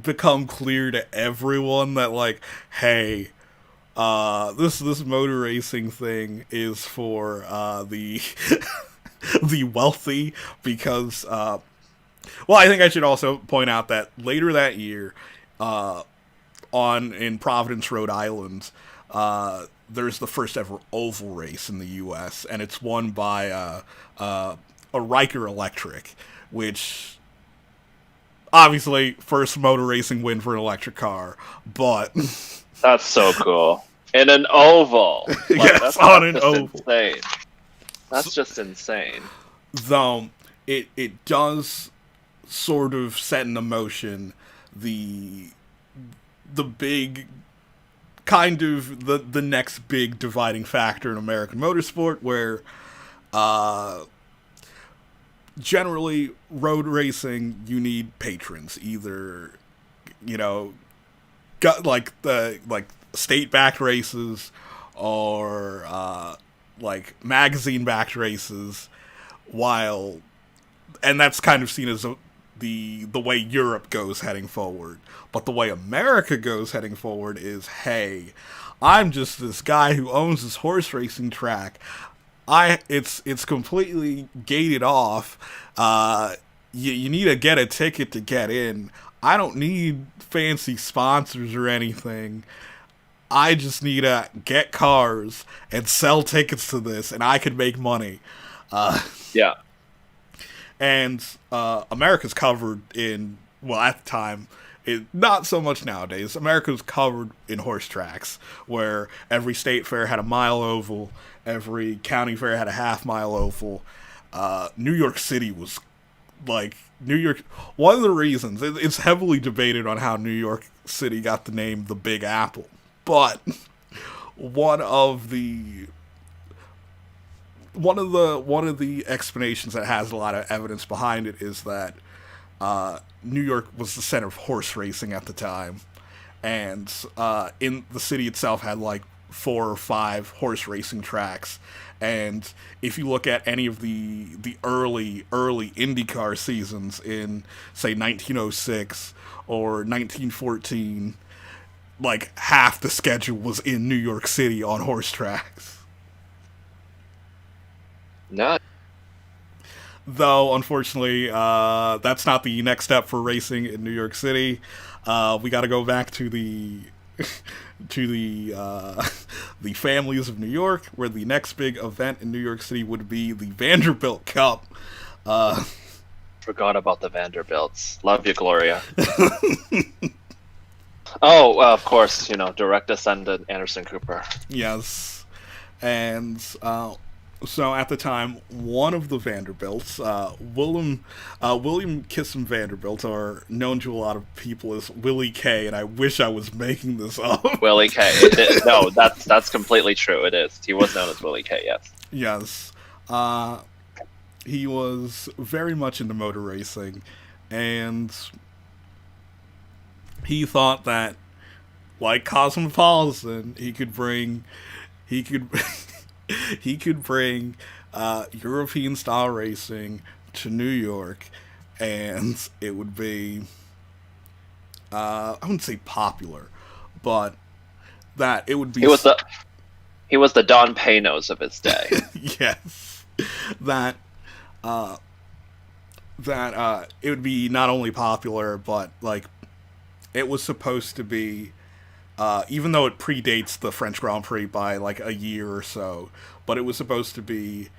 become clear to everyone that hey, This motor racing thing is for the the wealthy because well, I think I should also point out that later that year, in Providence, Rhode Island, there's the first ever oval race in the U.S. and it's won by a Riker Electric, which obviously first motor racing win for an electric car, but That's so cool. In an oval. Like, yes, that's on an just oval. Insane. That's just insane. Though it does sort of set into motion the big kind of the next big dividing factor in American motorsport, where generally road racing you need patrons, either got like state backed races or like magazine backed races, and that's kind of seen as the way Europe goes heading forward. But the way America goes heading forward is, hey, I'm just this guy who owns this horse racing track. It's completely gated off. You need to get a ticket to get in. I don't need fancy sponsors or anything. I just need to get cars and sell tickets to this, and I could make money. Yeah. And America's covered in, well, at the time, not so much nowadays, America's covered in horse tracks, where every state fair had a mile oval, every county fair had a half-mile oval. New York City was, like, one of the reasons, it's heavily debated on how New York City got the name the Big Apple, but one of the explanations that has a lot of evidence behind it is that New York was the center of horse racing at the time, and in the city itself had like 4 or 5 horse racing tracks. And if you look at any of the early IndyCar seasons in, say, 1906 or 1914, like half the schedule was in New York City on horse tracks. No. Though, unfortunately, that's not the next step for racing in New York City. We got to go back to the the families of New York, where the next big event in New York City would be the Vanderbilt Cup. Forgot about the Vanderbilts. Love you, Gloria. Oh, of course, direct descendant Anderson Cooper. Yes. And so at the time, one of the Vanderbilts, William Kissam Vanderbilt, are known to a lot of people as Willie K, and I wish I was making this up. Willie K. No, that's completely true. It is. He was known as Willie K, yes. Yes. He was very much into motor racing, and he thought that, like Cosmopolitan, he could bring European style racing to New York, and it would be I wouldn't say popular, but that it would be. He was the Don Panos of his day. Yes, that it would be not only popular, but like it was supposed to be. Even though it predates the French Grand Prix by like a year or so, but it was supposed to be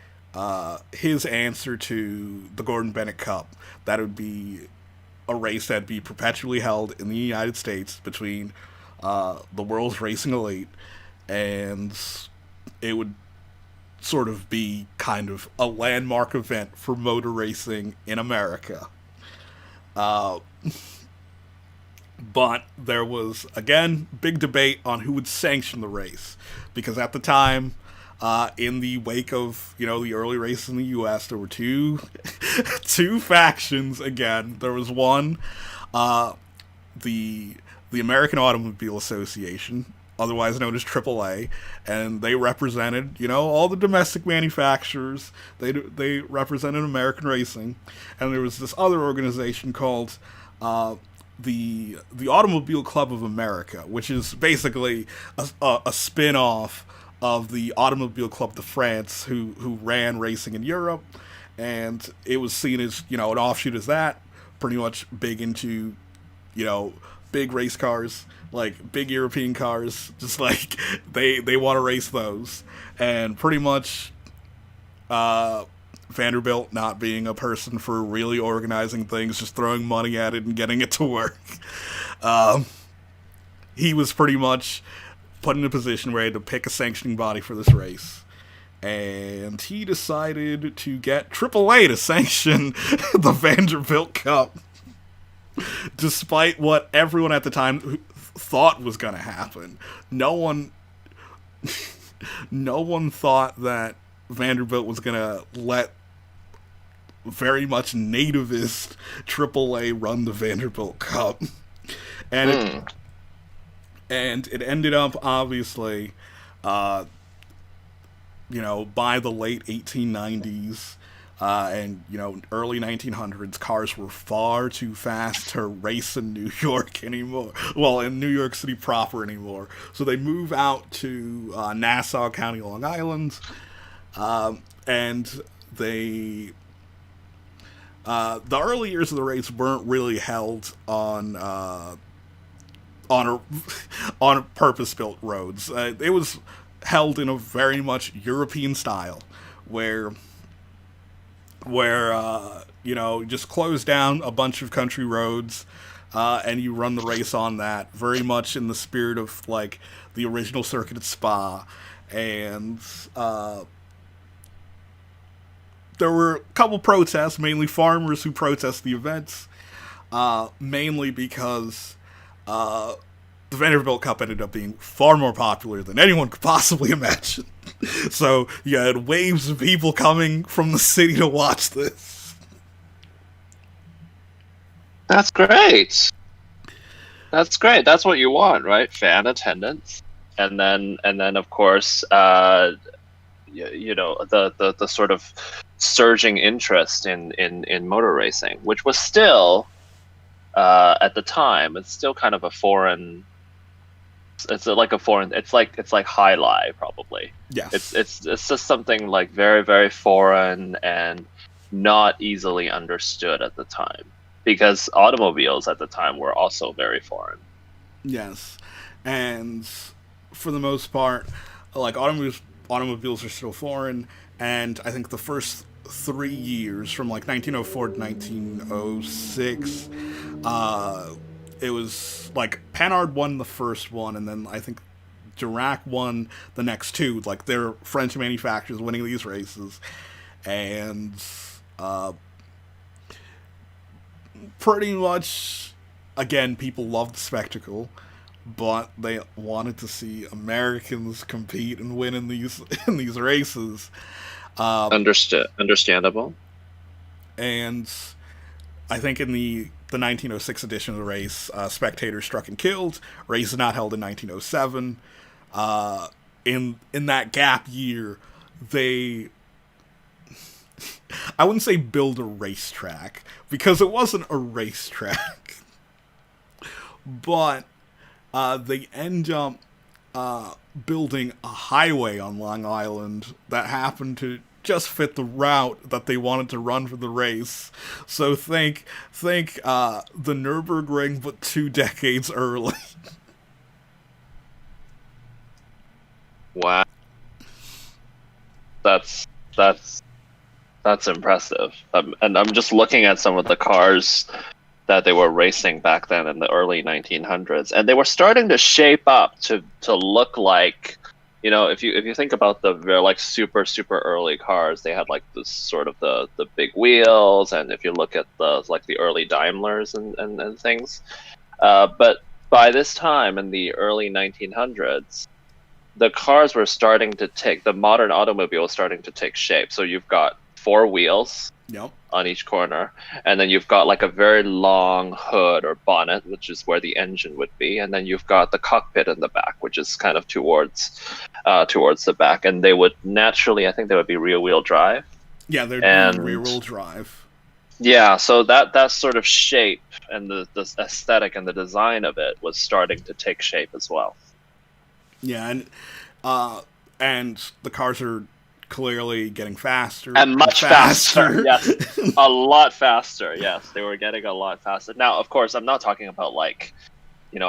his answer to the Gordon Bennett Cup. That would be a race that'd be perpetually held in the United States between the world's racing elite, and it would sort of be kind of a landmark event for motor racing in America. But there was, again, big debate on who would sanction the race. Because at the time, in the wake of, the early races in the U.S., there were two factions, again. There was one, the American Automobile Association, otherwise known as AAA, and they represented, all the domestic manufacturers. They represented American racing. And there was this other organization called the Automobile Club of America, which is basically a spin-off of the Automobile Club de France, who ran racing in Europe, and it was seen as, an offshoot as that, pretty much big into, big race cars, like big European cars, just like they want to race those, and pretty much Vanderbilt not being a person for really organizing things, just throwing money at it and getting it to work. He was pretty much put in a position where he had to pick a sanctioning body for this race. And he decided to get AAA to sanction the Vanderbilt Cup, despite what everyone at the time thought was going to happen. No one thought that Vanderbilt was going to let very much nativist AAA run the Vanderbilt Cup. And it ended up, obviously, by the late 1890s and, early 1900s, cars were far too fast to race in New York anymore. Well, in New York City proper anymore. So they move out to Nassau County, Long Island, and they... the early years of the race weren't really held on purpose-built roads. It was held in a very much European style, where you just close down a bunch of country roads, and you run the race on that, very much in the spirit of like the original circuit at Spa, and there were a couple protests, mainly farmers who protest the events, mainly because the Vanderbilt Cup ended up being far more popular than anyone could possibly imagine. So you had waves of people coming from the city to watch this. That's great. That's great. That's what you want, right? Fan attendance, and then of course, the sort of surging interest in motor racing, which was still at the time, it's still kind of a foreign. It's like a foreign. It's like high lie, probably. Yes. It's just something like very, very foreign and not easily understood at the time, because automobiles at the time were also very foreign. Yes, and for the most part, like automobiles are still foreign, and I think the first 3 years, from like 1904 to 1906, it was like Panhard won the first one, and then I think Dirac won the next two. Like, they're French manufacturers winning these races, and pretty much, again, people loved the spectacle, but they wanted to see Americans compete and win in these races. Understandable. And I think in the 1906 edition of the race, spectators struck and killed. Race is not held in 1907. In that gap year, they... I wouldn't say build a racetrack, because it wasn't a racetrack. But they end up building a highway on Long Island that happened to just fit the route that they wanted to run for the race. So think the Nürburgring, but 2 decades early. Wow, that's impressive. And I'm just looking at some of the cars that they were racing back then in the early 1900s, and they were starting to shape up to look like, if you think about the like super early cars, they had like this sort of the big wheels, and if you look at the early Daimlers and things, but by this time in the early 1900s, the cars were starting to the modern automobile was starting to take shape. So you've got 4 wheels. Yep. On each corner, and then you've got like a very long hood or bonnet, which is where the engine would be, and then you've got the cockpit in the back, which is kind of towards the back, and they would naturally, I think they would be rear-wheel drive. Yeah, they'd be rear-wheel drive. Yeah, so that sort of shape and the aesthetic and the design of it was starting to take shape as well. Yeah, uh, and the cars are clearly getting faster And and much faster, faster. yes. A lot faster, yes. They were getting a lot faster. Now, of course, I'm not talking about like,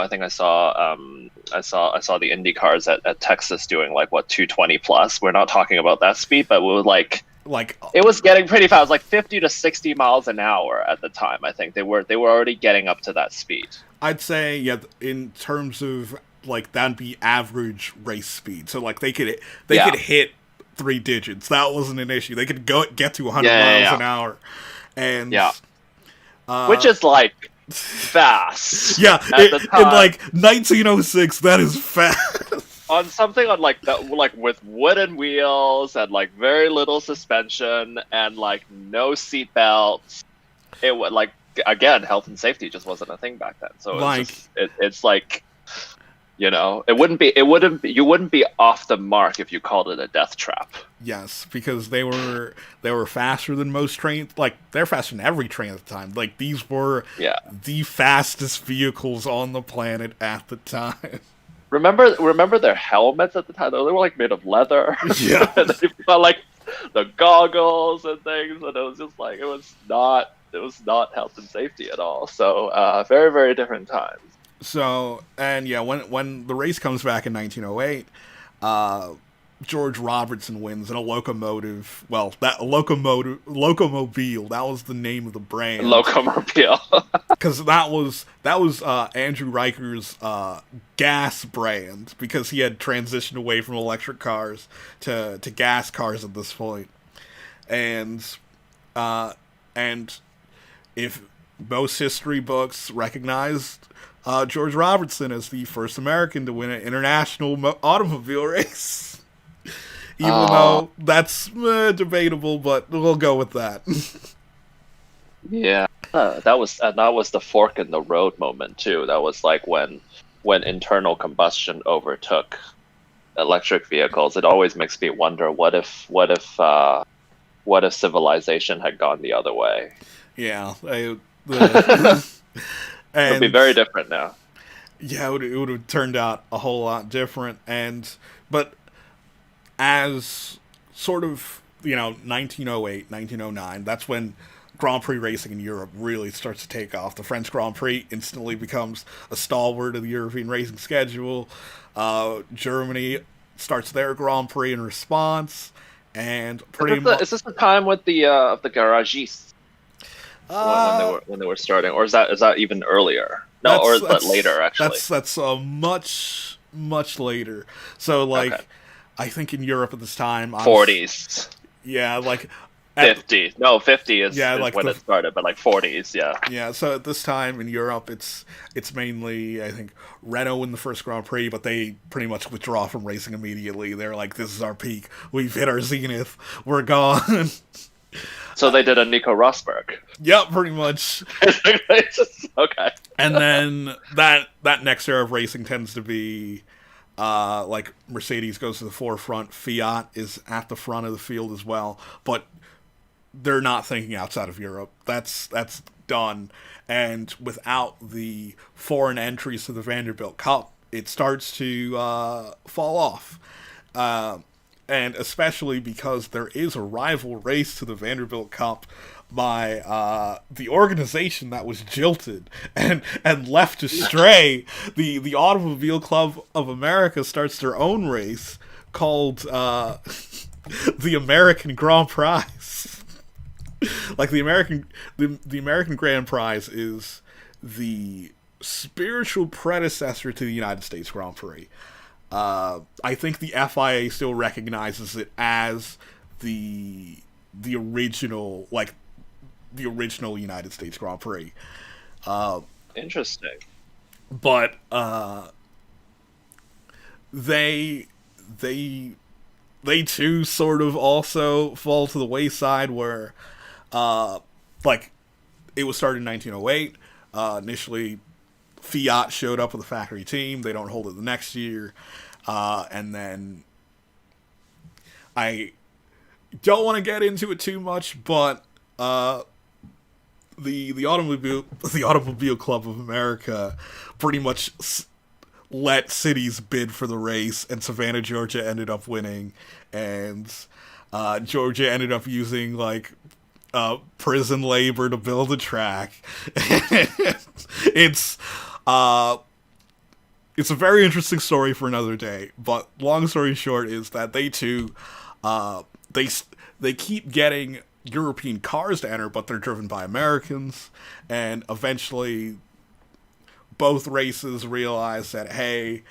I think I saw the Indy cars at Texas doing like what 220 plus. We're not talking about that speed, but we were like Like, it was getting pretty fast, like 50 to 60 miles an hour at the time. I think they were already getting up to that speed. I'd say, yeah, in terms of like that'd be average race speed. So like they Yeah, could hit 3 digits. That wasn't an issue. They could get to 100 yeah, yeah, miles yeah. an hour, and Yeah. Which uh, is like fast yeah, at the in time like 1906, that is fast. on something on like that, like with wooden wheels and like very little suspension and like no seat belts. It would like again, health and safety just wasn't a thing back then. So it's Like, just it's like it wouldn't be you wouldn't be off the mark if you called it a death trap. yes, because they were faster than most trains. Like they're faster than every train at the time. Like these were Yeah. the fastest vehicles on the planet at the time. Remember their helmets at the time? They were like made of leather. Yeah. And they got like the goggles and things, and it was just like it was not health and safety at all. So very, very different times. So, and yeah, when the race comes back in 1908, uh, George Robertson wins in a locomotive. Well, that locomobile. That was the name of the brand, Locomobile. because that was Andrew Riker's gas brand, because he had transitioned away from electric cars to gas cars at this point, and and if most history books recognized George Robertson as the first American to win an international automobile race. Even Oh, though that's debatable, but we'll go with that. yeah. That was the fork in the road moment too. That was like when internal combustion overtook electric vehicles. It always makes me wonder what if civilization had gone the other way. Yeah, It would be and very different now. yeah, it would have turned out a whole lot different. But as sort of 1908, 1909, that's when Grand Prix racing in Europe really starts to take off. The French Grand Prix instantly becomes a stalwart of the European racing schedule. Germany starts their Grand Prix in response, and Is pretty this the, much is this the time with the of the garagistes when they uh, were when they were starting, or is that even earlier? No, or that's is that that's later actually? that's much later. So Okay, like, I think in Europe at this time, I was 40s, yeah like at 50. No, 50 is yeah is like when the it started, but like 40s, yeah. yeah. So at this time in Europe, it's mainly, I think, Renault in the first Grand Prix, but they pretty much withdraw from racing immediately. They're like, this is our peak. We've hit our zenith. We're gone. So they did a Nico Rosberg. Yep, pretty much. Okay. And then that next era of racing tends to be like Mercedes goes to the forefront, Fiat is at the front of the field as well, but they're not thinking outside of Europe. That's done, and without the foreign entries to the Vanderbilt Cup, it starts to fall off. Uh, and especially because there is a rival race to the Vanderbilt Cup by the organization that was jilted and left astray. The Automobile Club of America starts their own race called the American Grand Prize. Like the American Grand Prize is the spiritual predecessor to the United States Grand Prix. I think the FIA still recognizes it as the original, like the original United States Grand Prix. Interesting. But they they they too sort of also fall to the wayside, where like it was started in 1908. Initially, Fiat showed up with a factory team. They don't hold it the next year, and then I don't want to get into it too much, but the Automobile Club of America pretty much let cities bid for the race, and Savannah, Georgia ended up winning, and Georgia ended up using like prison labor to build a track. it's it's a very interesting story for another day, but long story short is that they too they keep getting European cars to enter, but they're driven by Americans, and eventually both races realize that, hey,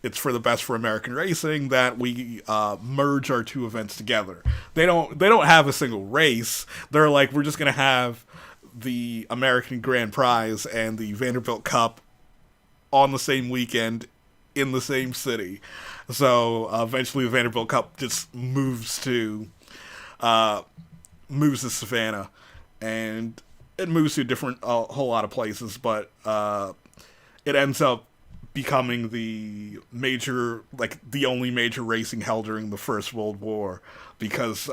it's for the best for American racing that we merge our two events together. They don't have a single race. They're like, we're just gonna have the American Grand Prize and the Vanderbilt Cup on the same weekend in the same city. So eventually, the Vanderbilt Cup just moves to Savannah, and it moves to a whole lot of places, but it ends up becoming the only major racing held during the First World War, because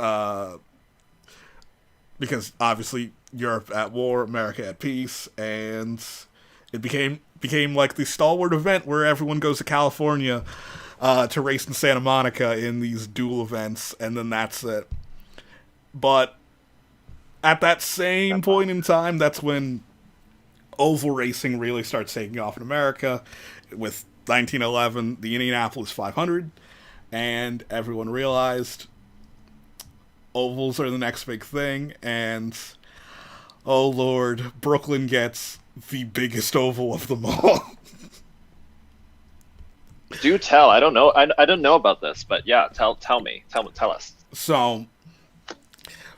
obviously Europe at war, America at peace, and it became like the stalwart event where everyone goes to California to race in Santa Monica in these dual events, and then that's it. But at that same point in time, that's when oval racing really starts taking off in America, with 1911, the Indianapolis 500, and everyone realized ovals are the next big thing, and oh lord, Brooklyn gets the biggest oval of them all. Do tell. I don't know. I don't know about this, but yeah, tell us. So,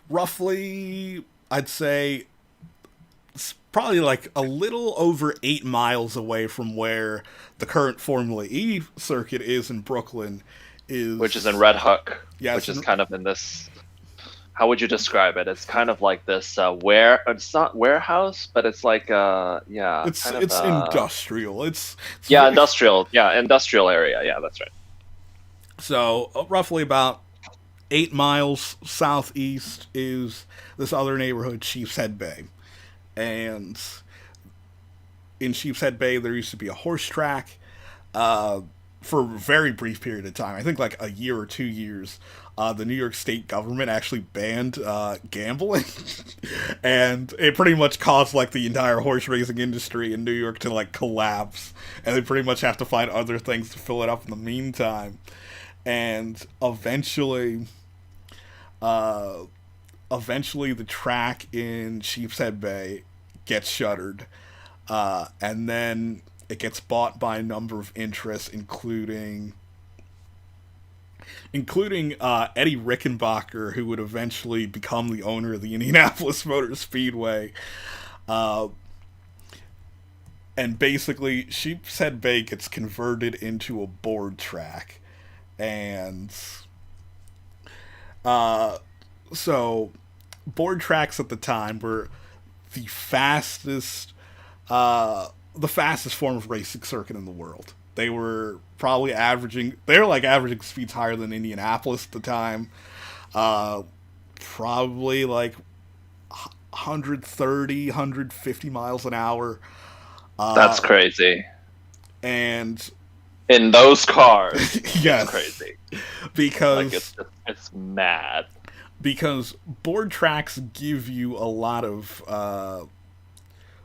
roughly, I'd say it's probably like a little over 8 miles away from where the current Formula E circuit is in Brooklyn. Which is in Red Hook. Yes, which is kind of in this. How would you describe it? It's kind of like this it's not warehouse, but it's like It's industrial. It's industrial. Yeah, industrial area. Yeah, that's right. So roughly about 8 miles southeast is this other neighborhood, Sheepshead Bay, and in Sheepshead Bay there used to be a horse track for a very brief period of time. I think like a year or 2 years. The New York State government actually banned gambling, and it pretty much caused like the entire horse racing industry in New York to like collapse, and they pretty much have to find other things to fill it up in the meantime. And eventually the track in Sheepshead Bay gets shuttered, and then it gets bought by a number of interests, including Eddie Rickenbacker, who would eventually become the owner of the Indianapolis Motor Speedway. And basically, Sheepshead Bay gets converted into a board track. And so board tracks at the time were the fastest form of racing circuit in the world. They were averaging speeds higher than Indianapolis at the time. Probably like 130, 150 miles an hour. That's crazy. And in those cars, yes, it's crazy. Because like it's mad. Because board tracks give you a lot of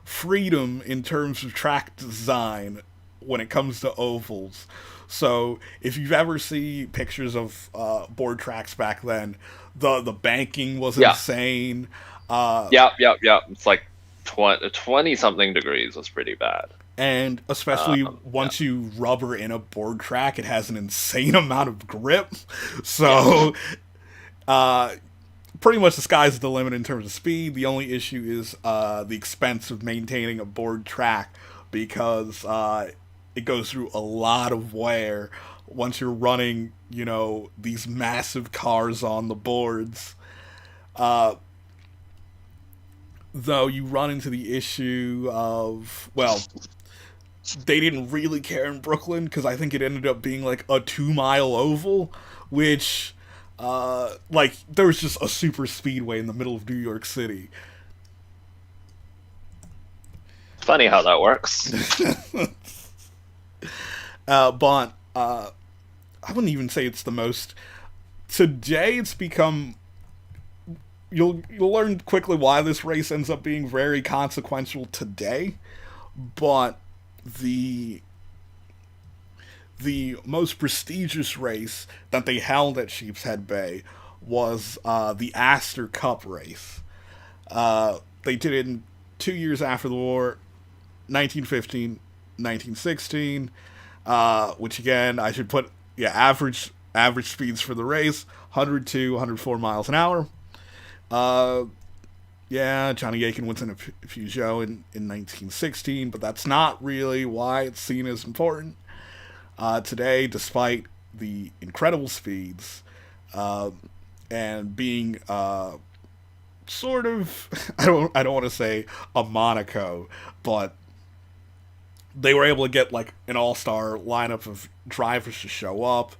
freedom in terms of track design when it comes to ovals. So if you've ever seen pictures of board tracks back then, the banking was insane. Yeah. It's like 20 something degrees was pretty bad. And especially once you rubber in a board track, it has an insane amount of grip. So pretty much the sky's the limit in terms of speed. The only issue is the expense of maintaining a board track, because it goes through a lot of wear once you're running, these massive cars on the boards. Though you run into the issue of, they didn't really care in Brooklyn, because I think it ended up being like a 2-mile oval, which, there was just a super speedway in the middle of New York City. Funny how that works. But I wouldn't even say it's the most. Today, it's become. You'll learn quickly why this race ends up being very consequential today, but the most prestigious race that they held at Sheepshead Bay was the Astor Cup race. They did it in 2 years after the war, 1915, 1916, which again, I should put, average speeds for the race, 102, 104 miles an hour. Johnny Aiken wins in a Peugeot in 1916, but that's not really why it's seen as important. Today, despite the incredible speeds, and being sort of I don't want to say a Monaco, but they were able to get like an all-star lineup of drivers to show up,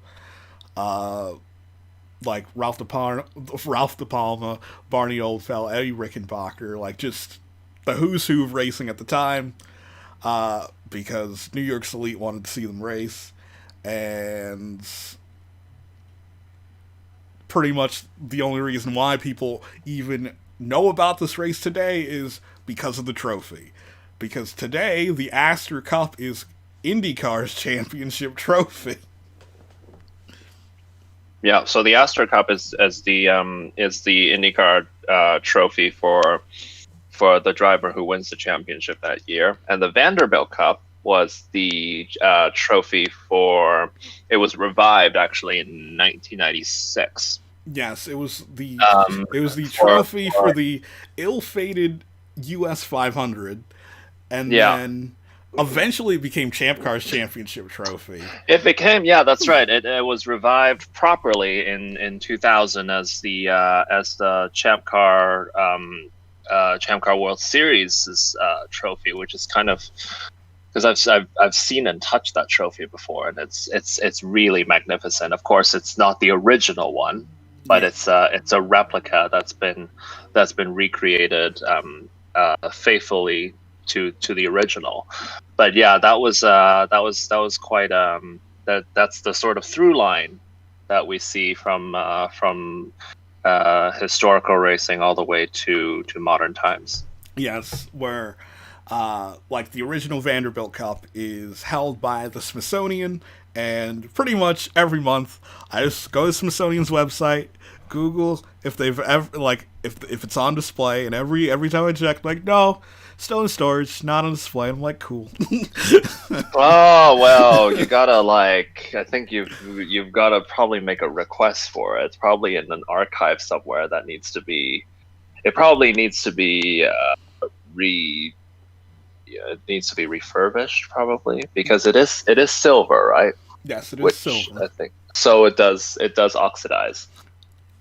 like Ralph De Palma, Barney Oldfell, Eddie Rickenbacker, like just the who's who of racing at the time, because New York's elite wanted to see them race, and pretty much the only reason why people even know about this race today is because of the trophy. Because today, the Astor Cup is IndyCar's championship trophy. Yeah, so the Astor Cup is the IndyCar trophy for the driver who wins the championship that year, and the Vanderbilt Cup was the trophy for. It was revived actually in 1996. Yes, it was the trophy for the ill-fated US 500, and then eventually it became Champ Car's championship trophy. It became, that's right. It was revived properly in 2000 as the Champ Car World Series trophy, which is kind of, because I've seen and touched that trophy before, and it's really magnificent. Of course, it's not the original one, but it's a replica that's been recreated faithfully to the original. But yeah, that was quite that's the sort of through line that we see from historical racing all the way to modern times. Yes, where like the original Vanderbilt Cup is held by the Smithsonian, and pretty much every month I just go to Smithsonian's website, Google if they've ever, like, if it's on display, and every time I check, like, no, still in storage, not on display. I'm like, cool. Oh well, you gotta, like, I think you've gotta probably make a request for it. It's probably in an archive somewhere that needs to be. It probably needs to be it needs to be refurbished, probably, because it is silver, right? Yes, it is silver. I think so. It does oxidize.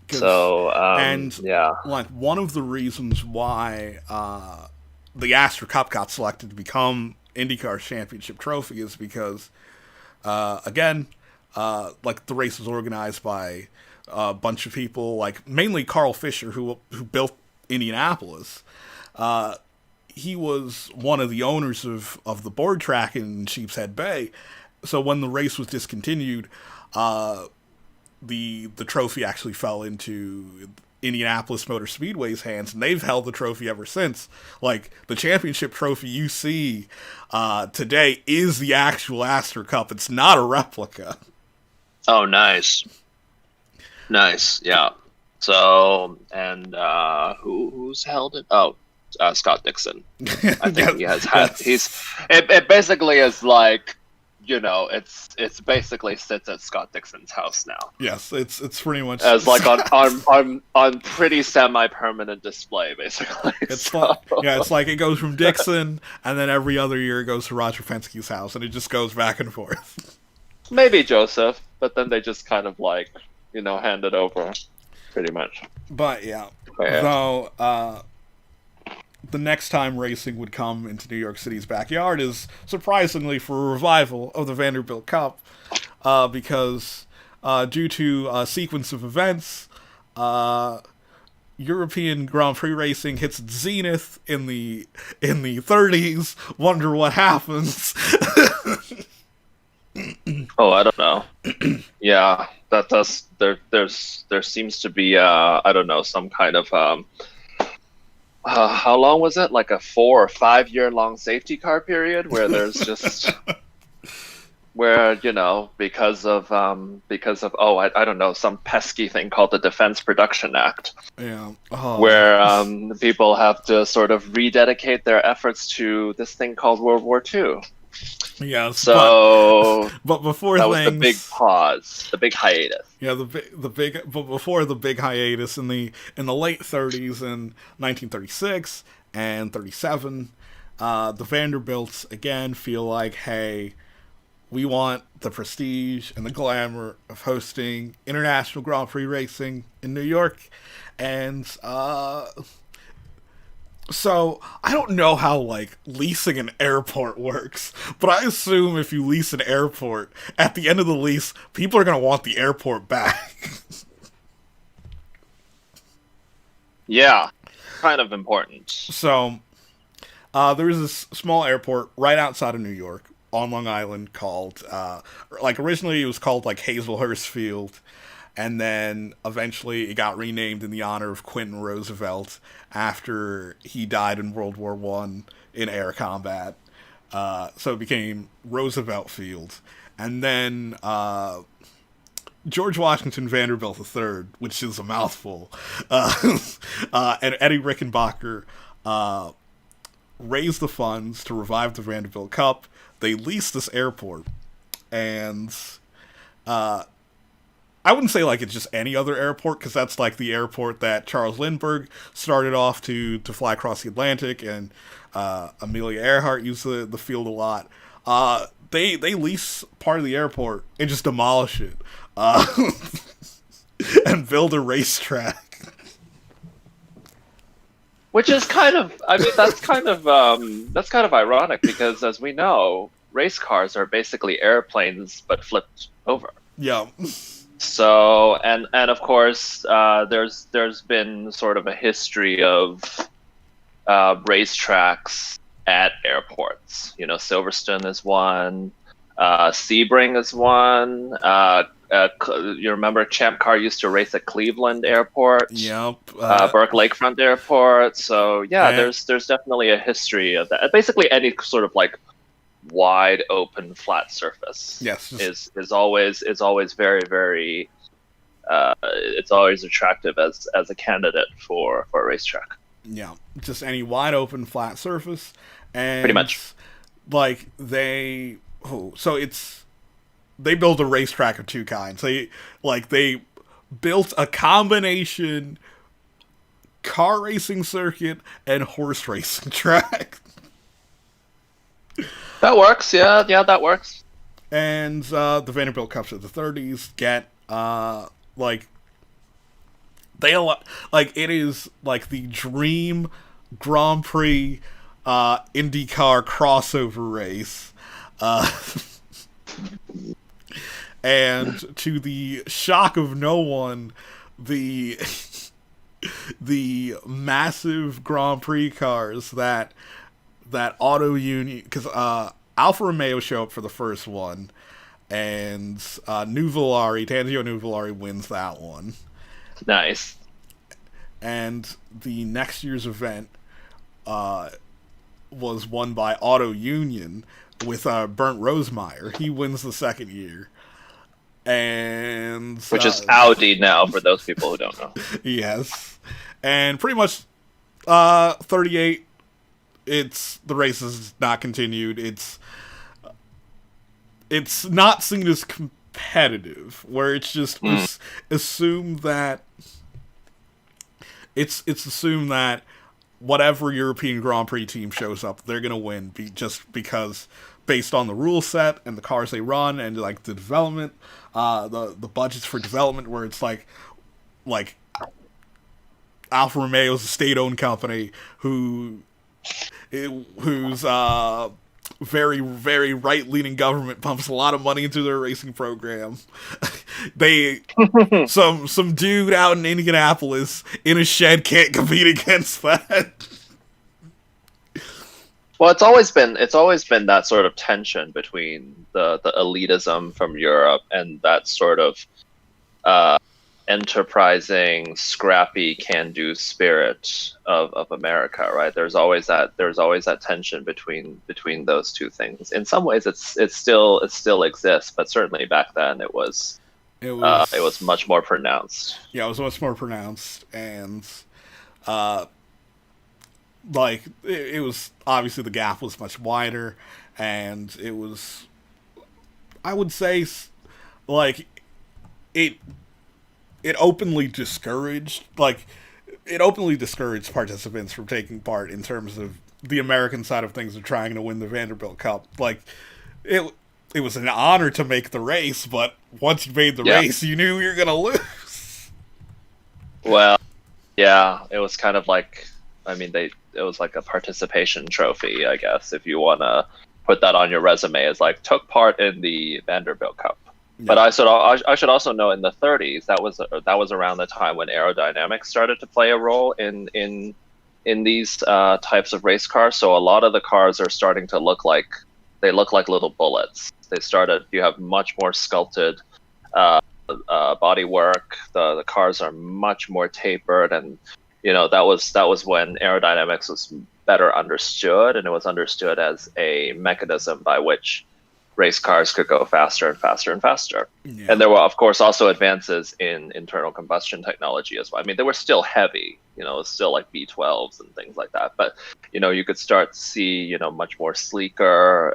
So like one of the reasons why the Astor Cup got selected to become IndyCar's championship trophy is because again, like the race was organized by a bunch of people, like mainly Carl Fisher, who built Indianapolis. He was one of the owners of the board track in Sheepshead Bay. So when the race was discontinued, the trophy actually fell into Indianapolis Motor Speedway's hands, and they've held the trophy ever since. Like, the championship trophy you see today is the actual Astor Cup. It's not a replica. Oh, nice. Yeah. So, and who's held it? Oh, Scott Dixon. I think he has had. Yes. It basically is like, it's basically sits at Scott Dixon's house now. Yes, it's pretty much as like on pretty semi-permanent display, basically. It's like it goes from Dixon, and then every other year it goes to Roger Penske's house, and it just goes back and forth. Maybe Joseph, but then they just kind of like, hand it over, pretty much. But though. The next time racing would come into New York City's backyard is, surprisingly, for a revival of the Vanderbilt Cup, because due to a sequence of events, European Grand Prix racing hits its zenith in the 30s. Wonder what happens. Oh, I don't know. Yeah, that does. There seems to be I don't know, some kind of how long was it? Like a 4 or 5 year long safety car period where there's just where, you know, because of oh, I don't know, some pesky thing called the Defense Production Act. Yeah. Where people have to sort of rededicate their efforts to this thing called World War II. Yes. So, but before that things, was the big pause, the big hiatus. Yeah, but before the big hiatus in the late 30s, in 1936 and 37, the Vanderbilts again feel like, hey, we want the prestige and the glamour of hosting international Grand Prix racing in New York, and so I don't know how like leasing an airport works, but I assume if you lease an airport, at the end of the lease, people are gonna want the airport back. Yeah, kind of important. So there is this small airport right outside of New York on Long Island called like originally it was called like Hazelhurst Field. And then eventually it got renamed in the honor of Quentin Roosevelt after he died in World War I in air combat. So it became Roosevelt Field. And then George Washington Vanderbilt III, which is a mouthful, and Eddie Rickenbacker raised the funds to revive the Vanderbilt Cup. They leased this airport. And I wouldn't say like it's just any other airport, because that's like the airport that Charles Lindbergh started off to fly across the Atlantic, and Amelia Earhart used the field a lot. They lease part of the airport and just demolish it and build a racetrack. Which is kind of, I mean, that's kind of ironic, because as we know, race cars are basically airplanes but flipped over. Yeah. So, and of course, there's been sort of a history of racetracks at airports. You know, Silverstone is one, Sebring is one. You remember Champ Car used to race at Cleveland Airport. Yep. Burke Lakefront Airport. So yeah, there's definitely a history of that. Basically, any sort of like wide open flat surface is always very, very it's always attractive as a candidate for a racetrack. Yeah, just any wide open flat surface. And pretty much like they built a racetrack of two kinds. They built a combination car racing circuit and horse racing track. That works, yeah, that works. And the Vanderbilt Cups of the 30s get it is like the dream Grand Prix IndyCar crossover race. And to the shock of no one, the massive Grand Prix cars that Auto Union, because Alfa Romeo show up for the first one, and Tanzio Nuvolari wins that one. Nice. And the next year's event was won by Auto Union with Bernd Rosemeyer. He wins the second year. And which is Audi now, for those people who don't know. Yes. And pretty much 38, the race is not continued. It's not seen as competitive, where it's just assumed that it's assumed that whatever European Grand Prix team shows up, they're gonna win, just because based on the rule set and the cars they run and like the development, the budgets for development, where it's like Alfa Romeo is a state-owned company whose very, very right-leaning government pumps a lot of money into their racing program. They some dude out in Indianapolis in a shed can't compete against that. Well, it's always been that sort of tension between the elitism from Europe and that sort of enterprising, scrappy, can-do spirit of America, right? There's always that tension between those two things. In some ways, it still exists, but certainly back then it was much more pronounced. Yeah, it was much more pronounced, and uh, like it was obviously the gap was much wider, and it was, I would say, like it it openly discouraged participants from taking part in terms of the American side of things of trying to win the Vanderbilt Cup. Like it was an honor to make the race, but once you made the race, you knew you were gonna lose. Well, yeah, it was kind of like, I mean, it was like a participation trophy, I guess, if you want to put that on your resume, as like took part in the Vanderbilt Cup. Yeah. But I should also know, in the 30s, that was around the time when aerodynamics started to play a role in these types of race cars. So a lot of the cars are starting to look like little bullets. You have much more sculpted body work. The cars are much more tapered, and that was when aerodynamics was better understood, and it was understood as a mechanism by which race cars could go faster and faster and faster. Yeah. And there were, of course, also advances in internal combustion technology as well. I mean, they were still heavy, still like V12s and things like that. But, you could start to see, much more sleeker,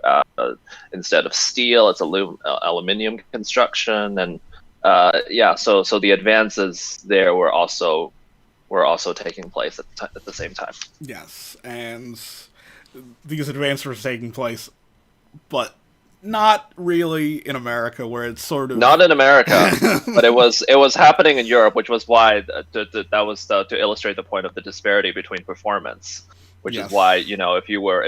instead of steel, it's aluminum construction. And so the advances there were also taking place at the same time. Yes, and these advances were taking place, but not really in America, where it's sort of not in America, but it was happening in Europe, which was why that was to illustrate the point of the disparity between performance, which is why if you were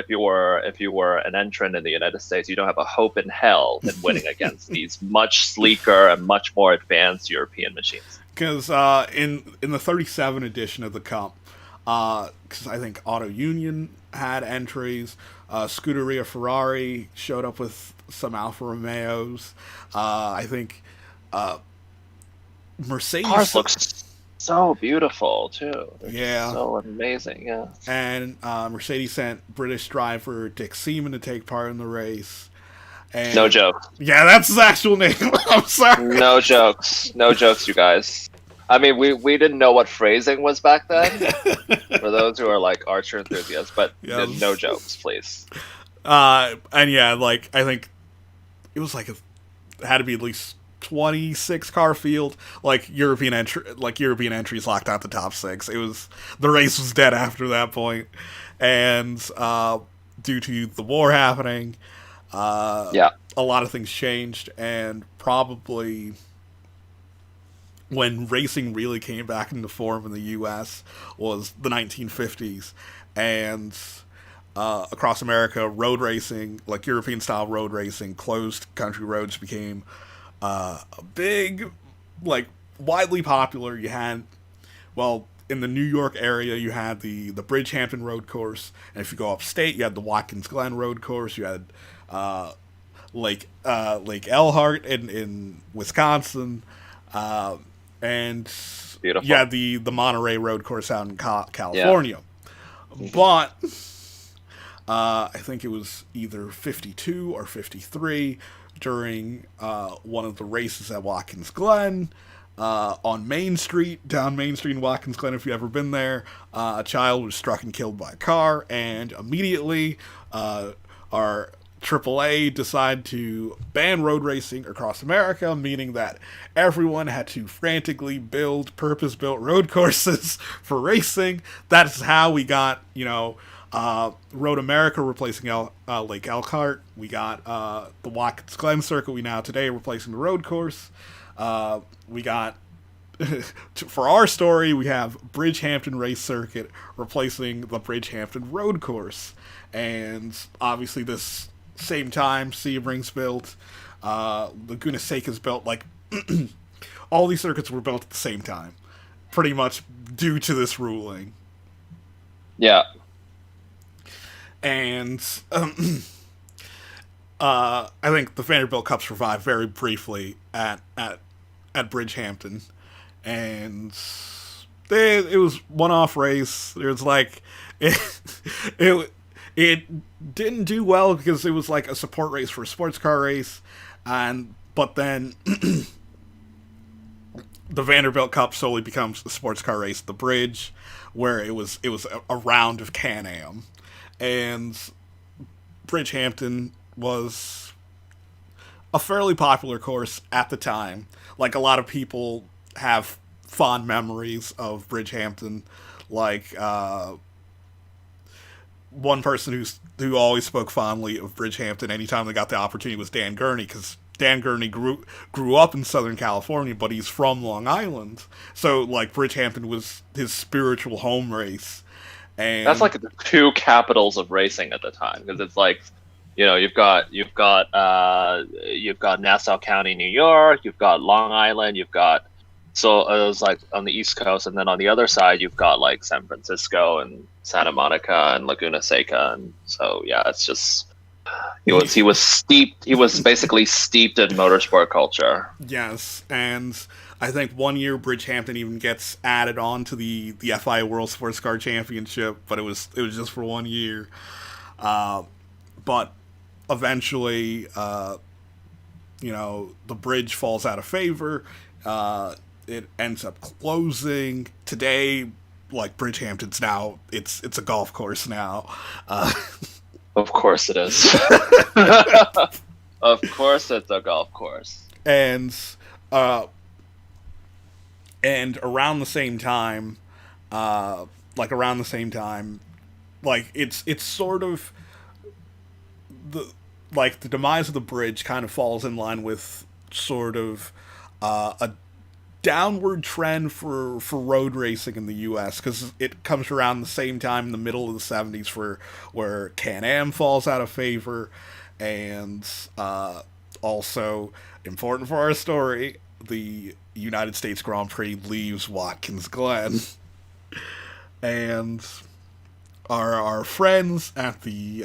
an entrant in the United States, you don't have a hope in hell in winning against these much sleeker and much more advanced European machines. Because in the 37 edition of the Cup, because I think Auto Union had entries, Scuderia Ferrari showed up with some Alfa Romeos. I think Mercedes cars look so beautiful too. They're so amazing. Yeah, and Mercedes sent British driver Dick Seaman to take part in the race. And, no joke. Yeah, that's his actual name. I'm sorry. No jokes, you guys. I mean, we didn't know what phrasing was back then, for those who are like Archer enthusiasts, but no jokes, please. And yeah, like, I think it was like it had to be at least 26 car field. Like European entries locked out the top 6. The race was dead after that point, and due to the war happening, a lot of things changed, and probably when racing really came back into form in the U.S. was the 1950s, and across America, road racing, like European-style road racing, closed country roads became a big, like, widely popular. You had, in the New York area, you had the Bridgehampton Road Course, and if you go upstate, you had the Watkins Glen Road Course. You had Lake Elkhart in Wisconsin. And beautiful. Yeah, the Monterey Road Course out in California. Yeah. But I think it was either 52 or 53 during one of the races at Watkins Glen, on Main Street, down Main Street in Watkins Glen, if you've ever been there, a child was struck and killed by a car, and immediately our AAA decided to ban road racing across America, meaning that everyone had to frantically build purpose-built road courses for racing. That's how we got, Road America replacing Lake Elkhart. We got the Watkins Glen Circuit we now today replacing the road course. We got, for our story, we have Bridgehampton Race Circuit replacing the Bridgehampton Road Course. And obviously this same time Sebring's built. Laguna Seca's built. Like all these circuits were built at the same time, pretty much due to this ruling. Yeah. And I think the Vanderbilt Cup survived very briefly at Bridgehampton, and it was one-off race. It was like it didn't do well because it was like a support race for a sports car race, but then the Vanderbilt Cup solely becomes a sports car race, the Bridge, where it was a round of Can-Am, and Bridgehampton was a fairly popular course at the time. Like, a lot of people have fond memories of Bridgehampton. Like, one person who always spoke fondly of Bridgehampton anytime they got the opportunity was Dan Gurney, because Dan Gurney grew up in Southern California, but he's from Long Island. So, like, Bridgehampton was his spiritual home race. And that's like the two capitals of racing at the time, because it's like, you know, you've got Nassau County, New York, you've got Long Island, so it was like on the East Coast, and then on the other side you've got like San Francisco and Santa Monica and Laguna Seca, and so yeah, it's just he was basically steeped in motorsport culture. Yes, and I think one year Bridgehampton even gets added on to the FIA World Sports Car Championship, but it was just for 1 year. But eventually, the bridge falls out of favor. It ends up closing. Today, like, Bridgehampton's now, it's a golf course now. Of course it is. Of course it's a golf course. And around the same time, it's sort of the demise of the bridge kind of falls in line with sort of a downward trend for road racing in the U.S. because it comes around the same time in the middle of the 70s where Can-Am falls out of favor, and also important for our story, the United States Grand Prix leaves Watkins Glen, and our friends at the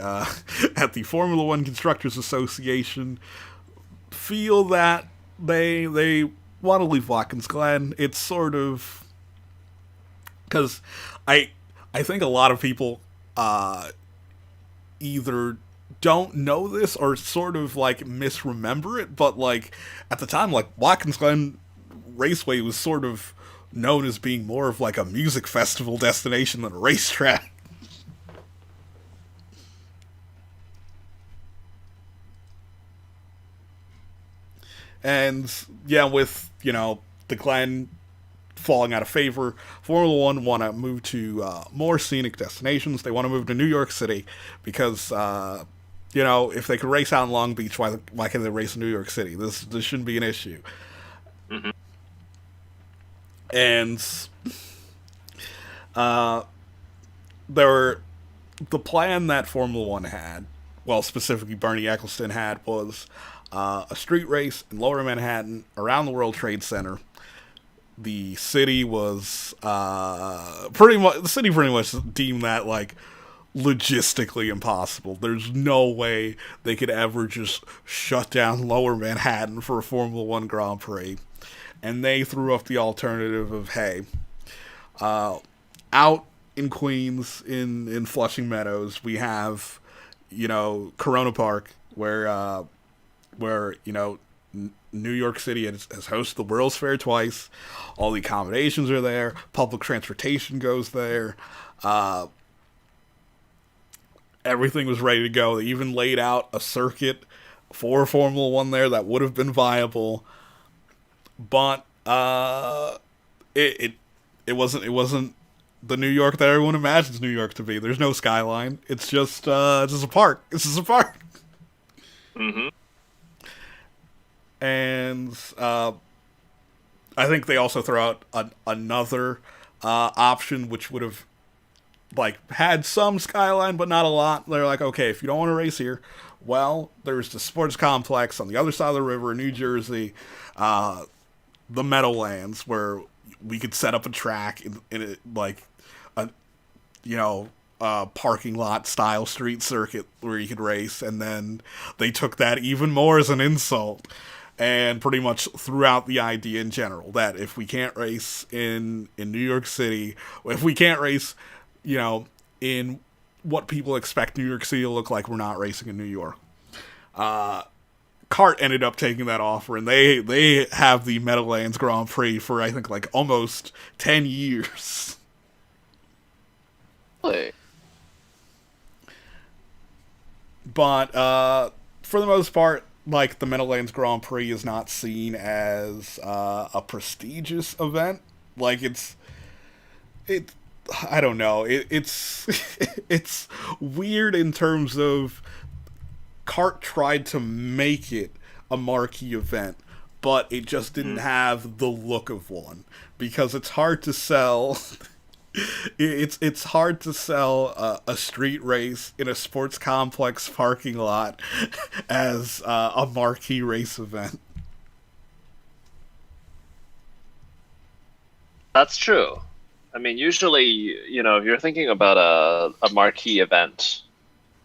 Formula One Constructors Association feel that they want to leave Watkins Glen. It's sort of because I think a lot of people either don't know this or sort of like misremember it, but like at the time, like Watkins Glen Raceway was sort of known as being more of like a music festival destination than a racetrack. And yeah, with the Glen falling out of favor, Formula One want to move to more scenic destinations. They want to move to New York City because if they could race out in Long Beach, why can't they race in New York City? This shouldn't be an issue. Mm-hmm. And the plan that Formula One had, well, specifically Bernie Eccleston had, was a street race in Lower Manhattan around the World Trade Center. The city was pretty much deemed that like logistically impossible. There's no way they could ever just shut down Lower Manhattan for a Formula One Grand Prix. And they threw up the alternative of, hey, out in Queens, in Flushing Meadows, we have, Corona Park, where New York City has hosted the World's Fair twice. All the accommodations are there. Public transportation goes there. Everything was ready to go. They even laid out a circuit for Formula One there that would have been viable. But it wasn't the New York that everyone imagines New York to be. There's no skyline. It's just a park. It's just a park. Mm-hmm. And I think they also throw out another option, which would have like had some skyline, but not a lot. They're like, okay, if you don't want to race here, well, there's the sports complex on the other side of the river in New Jersey, the Meadowlands, where we could set up a track in it, like a parking lot style street circuit where you could race. And then they took that even more as an insult and pretty much threw out the idea in general that if we can't race in New York City, if we can't race, in what people expect New York City to look like, we're not racing in New York. CART ended up taking that offer, and they have the Meadowlands Grand Prix for, I think, like almost 10 years. Really? But for the most part, like, the Meadowlands Grand Prix is not seen as a prestigious event. Like, I don't know. It's it's weird in terms of CART tried to make it a marquee event, but it just didn't have the look of one, because it's hard to sell. It's hard to sell a street race in a sports complex parking lot as a marquee race event. That's true. I mean, usually, if you're thinking about a marquee event,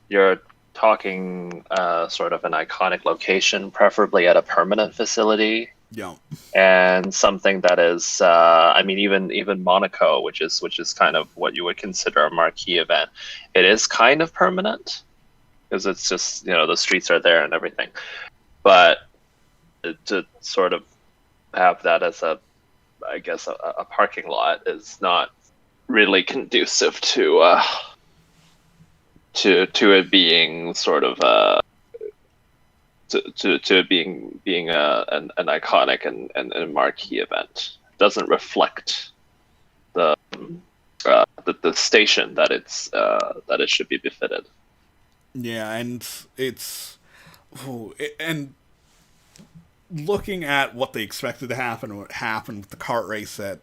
you're talking sort of an iconic location, preferably at a permanent facility. Yeah. And something that is, I mean, even Monaco, which is kind of what you would consider a marquee event, it is kind of permanent because it's just, the streets are there and everything. But to sort of have that as a parking lot is not really conducive to it being sort of to it being an iconic and marquee event. It doesn't reflect the station that it should be befitted. Yeah, and and looking at what they expected to happen and what happened with the kart race at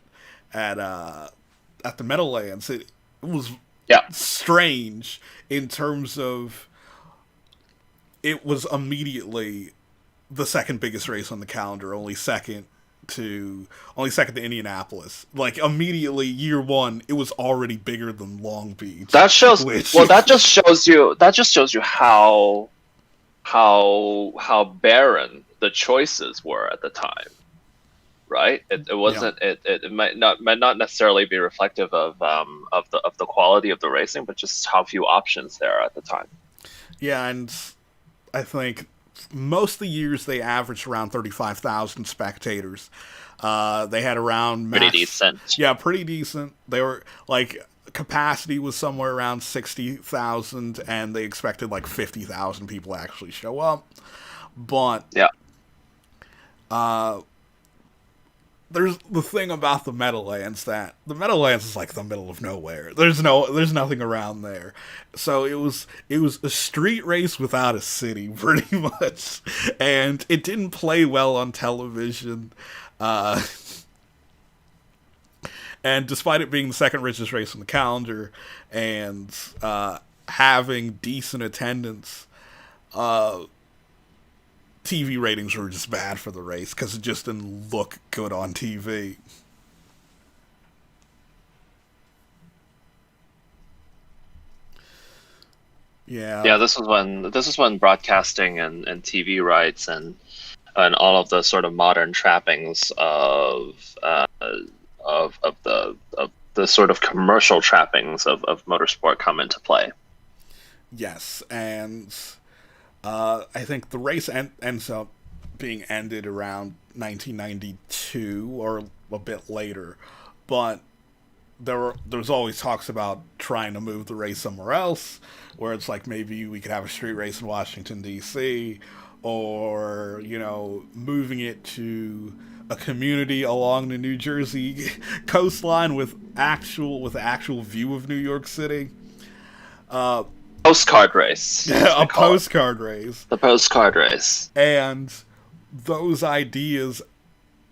the Meadowlands, it was strange in terms of it was immediately the second biggest race on the calendar, only second to Indianapolis. Like, immediately year one, it was already bigger than Long Beach. That just shows you how barren the choices were at the time, right? It wasn't. Yeah. It might not necessarily be reflective of the quality of the racing, but just how few options there are at the time. Yeah, and I think most of the years they averaged around 35,000 spectators. They had around pretty decent. Yeah, pretty decent. They were like, capacity was somewhere around 60,000, and they expected like 50,000 people to actually show up. But yeah, there's the thing about the Meadowlands, that the Meadowlands is like the middle of nowhere. There's nothing around there. So it was a street race without a city, pretty much. And it didn't play well on television. And despite it being the second richest race on the calendar and having decent attendance, TV ratings were just bad for the race because it just didn't look good on TV. Yeah, this was when broadcasting and TV rights and all of the sort of modern trappings of the sort of commercial trappings of motorsport come into play. Yes, and I think the race ends up being ended around 1992 or a bit later, but there was always talks about trying to move the race somewhere else, where it's like maybe we could have a street race in Washington, D.C., or, moving it to a community along the New Jersey coastline with actual view of New York City. Postcard race. Yeah, a postcard race. The postcard race. And those ideas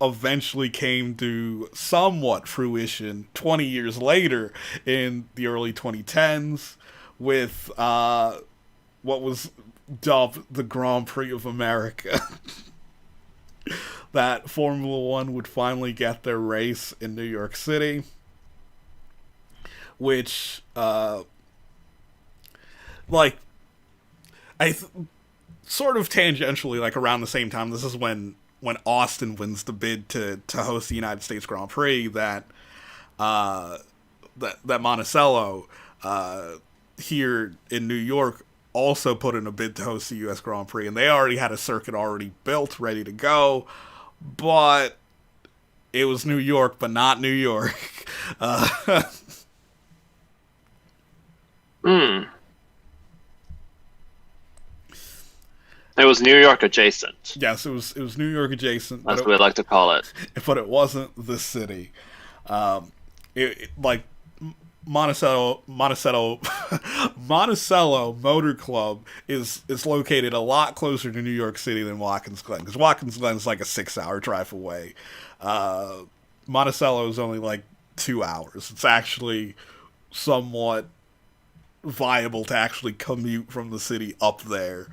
eventually came to somewhat fruition 20 years later in the early 2010s with what was dubbed the Grand Prix of America. That Formula One would finally get their race in New York City, which, like, sort of tangentially, like around the same time, this is when Austin wins the bid to host the United States Grand Prix that Monticello here in New York also put in a bid to host the U.S. Grand Prix, and they already had a circuit already built, ready to go, but it was New York, but not New York. Hmm. It was New York adjacent. Yes, it was New York adjacent. That's what we like to call it. But it wasn't the city. Like Monticello Motor Club is located a lot closer to New York City than Watkins Glen, because Watkins Glen is like a 6-hour drive away. Monticello is only like 2 hours. It's actually somewhat viable to actually commute from the city up there.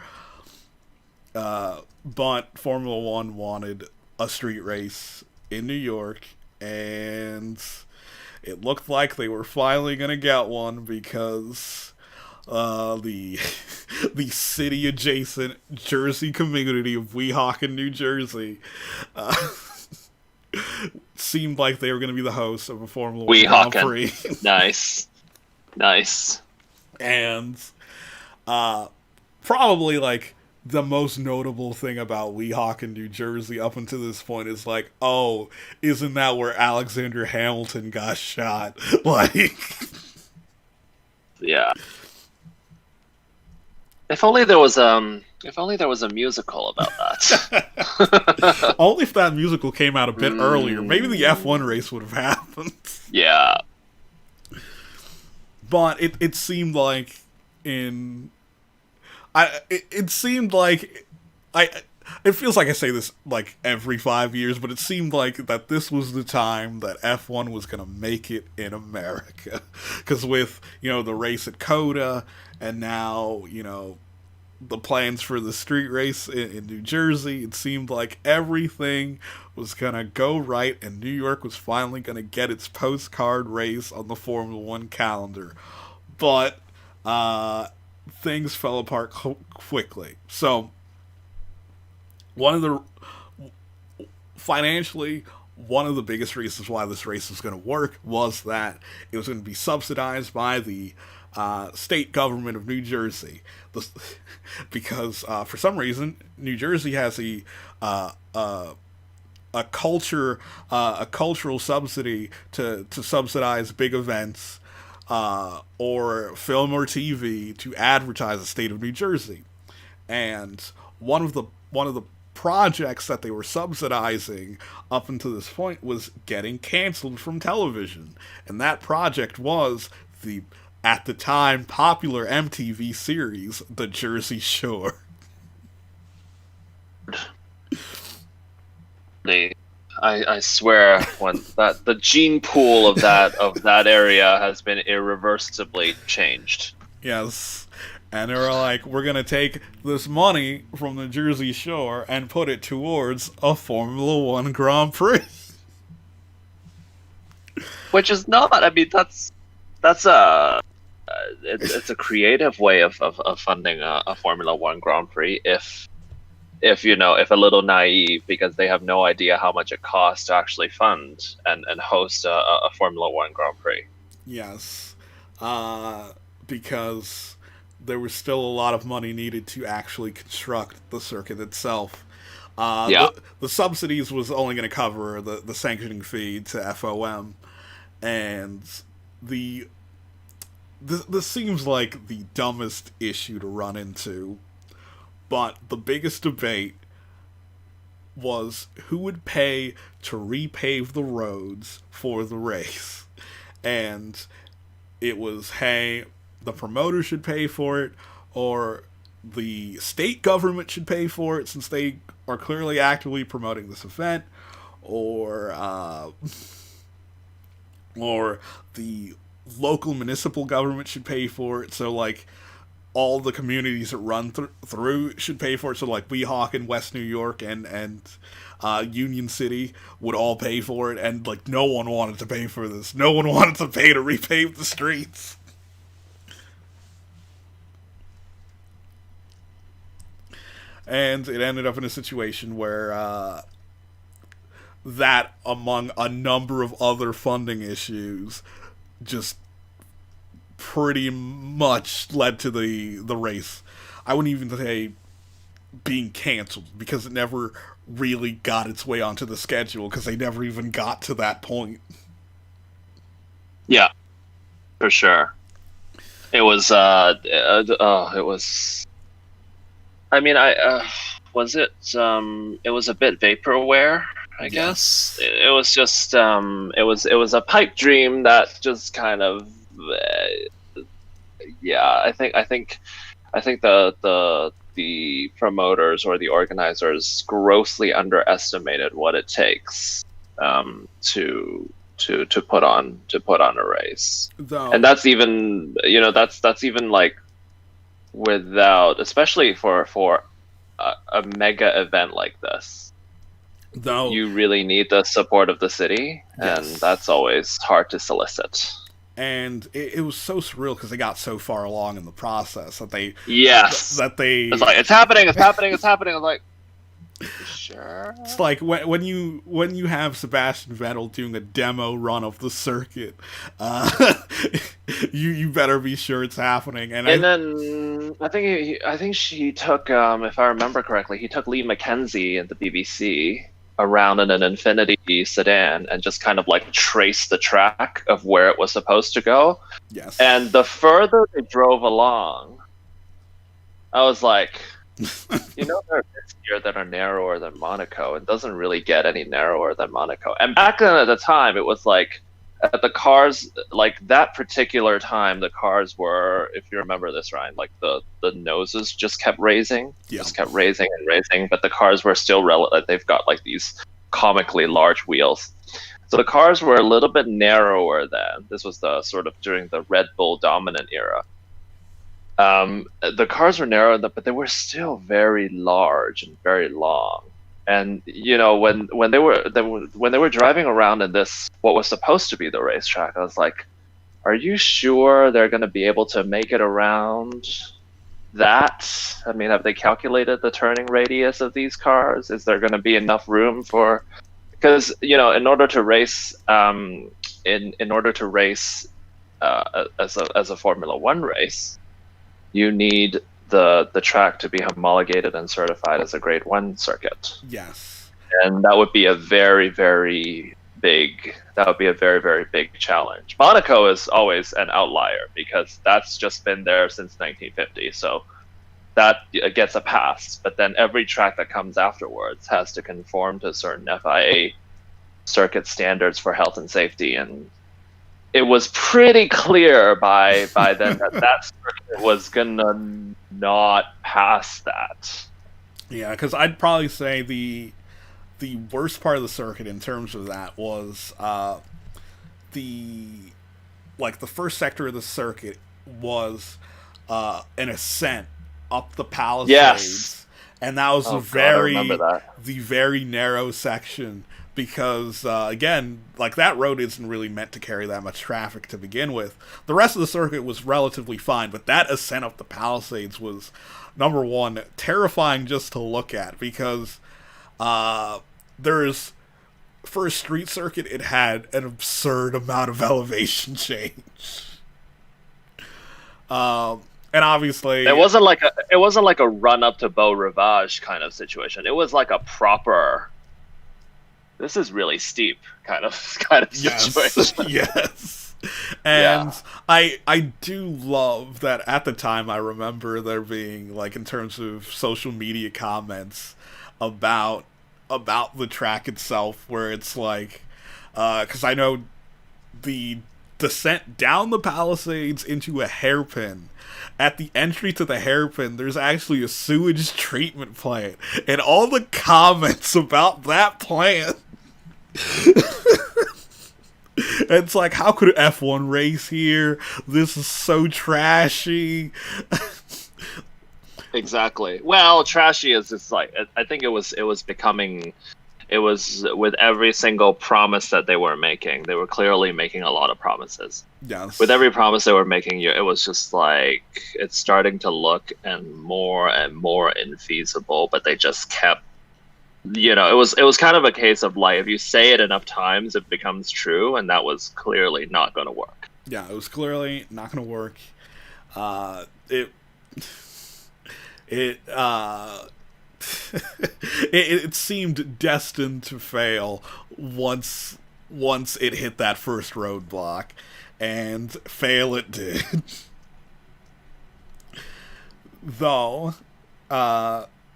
But Formula One wanted a street race in New York, and it looked like they were finally gonna get one because the the city adjacent Jersey community of Weehawken, New Jersey, seemed like they were gonna be the hosts of a Formula One Grand Prix. Nice. And probably like the most notable thing about Weehawken, New Jersey up until this point is like, oh, isn't that where Alexander Hamilton got shot? Like, yeah. If only there was a musical about that. Only if that musical came out a bit earlier, maybe the F1 race would have happened. Yeah. But it seemed like it seemed like it feels like I say this like every 5 years, but it seemed like that this was the time that F1 was going to make it in America. Because with, the race at COTA, and now, the plans for the street race in New Jersey, it seemed like everything was going to go right, and New York was finally going to get its postcard race on the Formula One calendar. But, things fell apart quickly. So, financially, one of the biggest reasons why this race was going to work was that it was going to be subsidized by the state government of New Jersey, because for some reason New Jersey has a cultural subsidy to subsidize big events. Or film or TV to advertise the state of New Jersey, and one of the projects that they were subsidizing up until this point was getting canceled from television, and that project was the, at the time, popular MTV series, The Jersey Shore. I swear, when the gene pool of that area has been irreversibly changed. Yes, and they were like, we're gonna take this money from the Jersey Shore and put it towards a Formula One Grand Prix. Which is not. I mean, that's it's a creative way of funding a Formula One Grand Prix if a little naive, because they have no idea how much it costs to actually fund and host a Formula One Grand Prix. Yes, because there was still a lot of money needed to actually construct the circuit itself. The subsidies was only going to cover the sanctioning fee to FOM, and this seems like the dumbest issue to run into. But the biggest debate was who would pay to repave the roads for the race. And it was, hey, the promoter should pay for it, or the state government should pay for it since they are clearly actively promoting this event, or or the local municipal government should pay for it. So like all the communities that run through should pay for it. So like Weehawken in West New York and Union City would all pay for it, and like no one wanted to pay for this. No one wanted to pay to repave the streets. And it ended up in a situation where that, among a number of other funding issues, just pretty much led to the race. I wouldn't even say being canceled, because it never really got its way onto the schedule, because they never even got to that point. Yeah, for sure. It was it was, I mean, was it it was a bit vaporware, I guess. It was just it was a pipe dream that just kind of yeah, I think the promoters or the organizers grossly underestimated what it takes to put on a race. Though, And that's even, that's even like, without, especially for a mega event like this, though you really need the support of the city, and Yes. that's always hard to solicit. and it was so surreal because they got so far along in the process that they Yes, it's like, it's happening. I was like, sure. It's like when you have Sebastian Vettel doing a demo run of the circuit, you better be sure it's happening. And then I think she took, if I remember correctly, he took Lee Mackenzie at the BBC around in an Infiniti sedan and just kind of like traced the track of where it was supposed to go. yes, And the further they drove along, I was like, there are bits here that are narrower than Monaco. It doesn't really get any narrower than Monaco. And back then at the time, it was like, the cars, like that particular time, the cars were, if you remember this, Ryan, like the noses just kept raising, just kept raising and raising, but the cars were still they've got like these comically large wheels. So the cars were a little bit narrower then. This was the sort of during the Red Bull dominant era. The cars were narrow, but they were still very large and very long. And when they were driving around in this, what was supposed to be the racetrack, I was like, "Are you sure they're going to be able to make it around that? I mean, have they calculated the turning radius of these cars? Is there going to be enough room for?" Because in order to race, in order to race as a Formula One race, you need the track to be homologated and certified as a Grade 1 circuit. yes, And that would be a very, very big challenge. Monaco is always an outlier because that's just been there since 1950, so that gets a pass. But then every track that comes afterwards has to conform to certain FIA circuit standards for health and safety, and it was pretty clear by then that circuit was gonna not pass that. yeah. Because I'd probably say the worst part of the circuit in terms of that was the first sector of the circuit was an ascent up the Palisades. Yes. And that was God, the very narrow section, because again, like, that road isn't really meant to carry that much traffic to begin with. The rest of the circuit was relatively fine, but that ascent up the Palisades was, number one, terrifying just to look at, because there's, for a street circuit, it had an absurd amount of elevation change. And obviously, it wasn't like a run up to Beau Rivage kind of situation. It was like a proper, this is really steep kind of situation. Yes. And yeah. I do love that at the time. I remember there being, like, in terms of social media comments about the track itself, where it's like, because I know the descent down the Palisades into a hairpin, at the entry to the hairpin, there's actually a sewage treatment plant, and all the comments about that plant It's like, how could F1 race here? This is so trashy. Exactly. Well, trashy is just like I think it was becoming it was with every single promise that they were making. They were clearly making a lot of promises. Yes. With every promise they were making you, it was just like it's starting to look and more infeasible, but they just kept it was kind of a case of like if you say it enough times it becomes true, and that was clearly not going to work. Yeah, it was clearly not going to work. It it it seemed destined to fail once it hit that first roadblock, and fail it did. Though,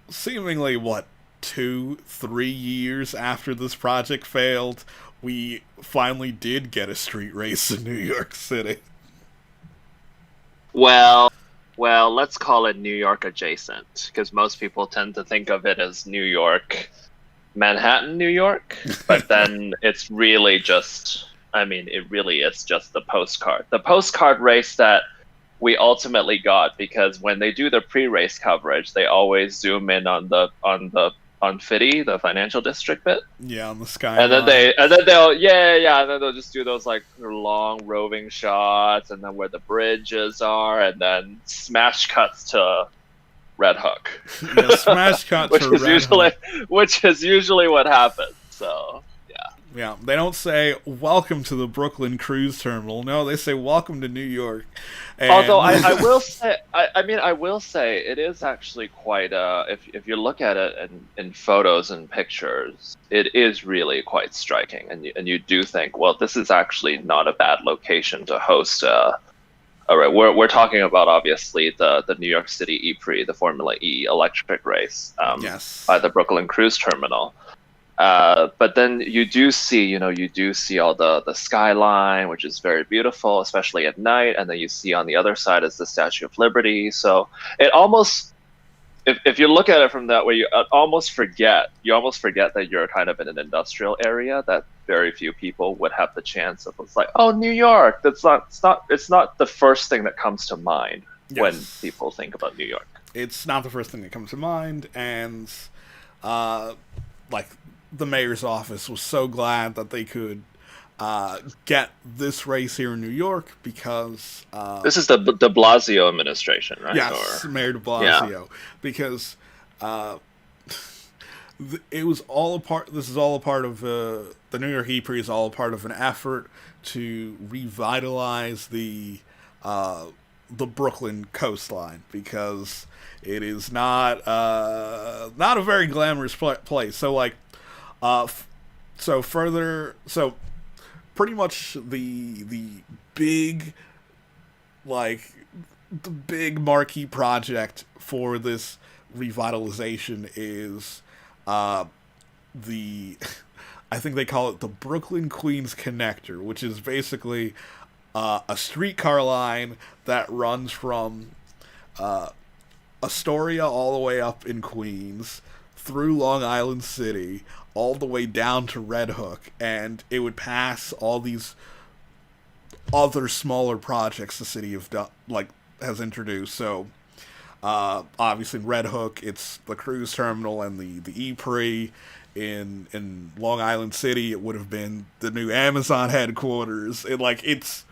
seemingly 2-3 years after this project failed, we finally did get a street race in New York City. Well, let's call it New York adjacent, because most people tend to think of it as New York, Manhattan, New York. But then it's really just, I mean, it really is just the postcard race that we ultimately got, because when they do the pre-race coverage, they always zoom in on FIDI, the financial district bit. Yeah, on the sky. And then they'll just do those like long roving shots, and then where the bridges are, and then smash cuts to Red Hook. Yeah, smash cuts which to is Red usually Hook. which is usually what happens. So yeah, they don't say welcome to the Brooklyn Cruise Terminal. No, they say welcome to New York. And although I will say, I will say it is actually quite if you look at it in photos and pictures, it is really quite striking, and you do think, well, this is actually not a bad location to host. All right, we're talking about obviously the New York City E-Prix, the Formula E electric race, yes, by the Brooklyn Cruise Terminal. But then you do see all the skyline, which is very beautiful, especially at night. And then you see on the other side is the Statue of Liberty. So it almost, if you look at it from that way, you almost forget that you're kind of in an industrial area that very few people would have the chance of. It's like, oh, New York. It's not the first thing that comes to mind when people think about New York. It's not the first thing that comes to mind, and like, the mayor's office was so glad that they could get this race here in New York, because this is the de Blasio administration, right? Yes, Mayor de Blasio. Yeah. Because it was all a part. This is all a part of the New York E-Prix is all a part of an effort to revitalize the Brooklyn coastline, because it is not a very glamorous place. So like. So pretty much the big marquee project for this revitalization is I think they call it the Brooklyn Queens Connector, which is basically a streetcar line that runs from Astoria all the way up in Queens, through Long Island City, all the way down to Red Hook, and it would pass all these other smaller projects the city has introduced. So obviously in Red Hook, it's the cruise terminal and the E-Prix. In Long Island City, it would have been the new Amazon headquarters. It's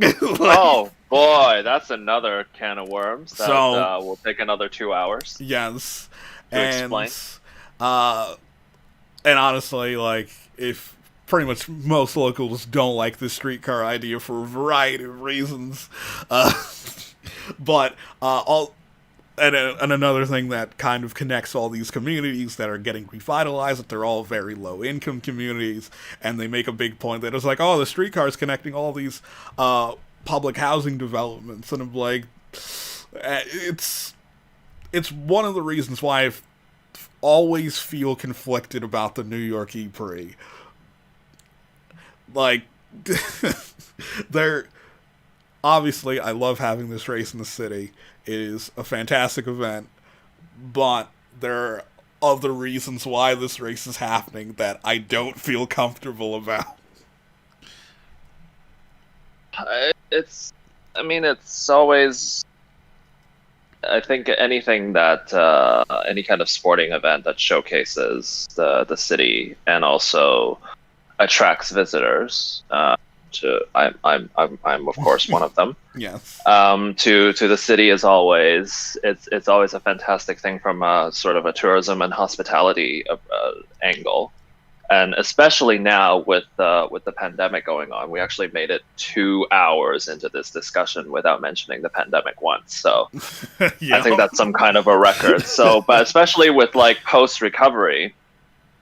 oh boy, that's another can of worms that will take another 2 hours. Yes. To explain. And honestly, if pretty much most locals don't like this streetcar idea for a variety of reasons, but another thing that kind of connects all these communities that are getting revitalized, that they're all very low income communities, and they make a big point that it's like, oh, the streetcar is connecting all these public housing developments, and I'm like, it's one of the reasons why I've always feel conflicted about the New York E-Prix. Obviously, I love having this race in the city. It is a fantastic event, but there other reasons why this race is happening that I don't feel comfortable about. It's, I mean, it's always. I think anything that any kind of sporting event that showcases the city and also attracts visitors. I'm of course one of them. Yes. To the city is always it's always a fantastic thing from a sort of a tourism and hospitality angle, and especially now with the pandemic going on, we actually made it 2 hours into this discussion without mentioning the pandemic once. So Yeah. I think that's some kind of a record. So, but especially with like post recovery.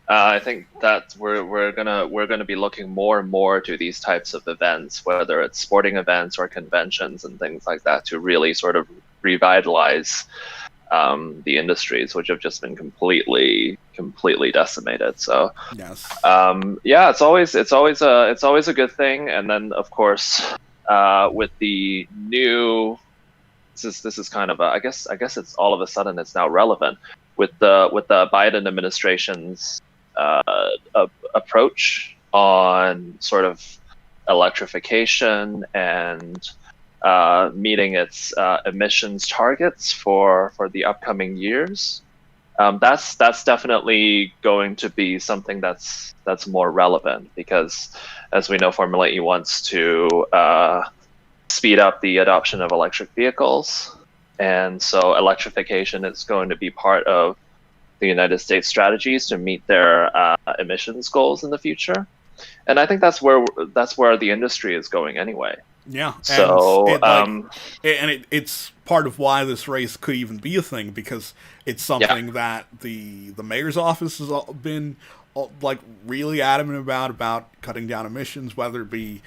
I think that we're gonna be looking more and more to these types of events, whether it's sporting events or conventions and things like that, to really sort of revitalize the industries, which have just been completely decimated. So Yes. yeah, it's always a good thing. And then of course with the new, this is kind of a, I guess it's all of a sudden it's now relevant with the Biden administration's approach on sort of electrification and meeting its emissions targets for the upcoming years. That's definitely going to be something that's more relevant, because as we know, Formula E wants to speed up the adoption of electric vehicles, and so electrification is going to be part of the United States strategies to meet their emissions goals in the future. And I think that's where the industry is going anyway. Yeah. So it's part of why this race could even be a thing, because it's something that the mayor's office has been like really adamant about cutting down emissions, whether it be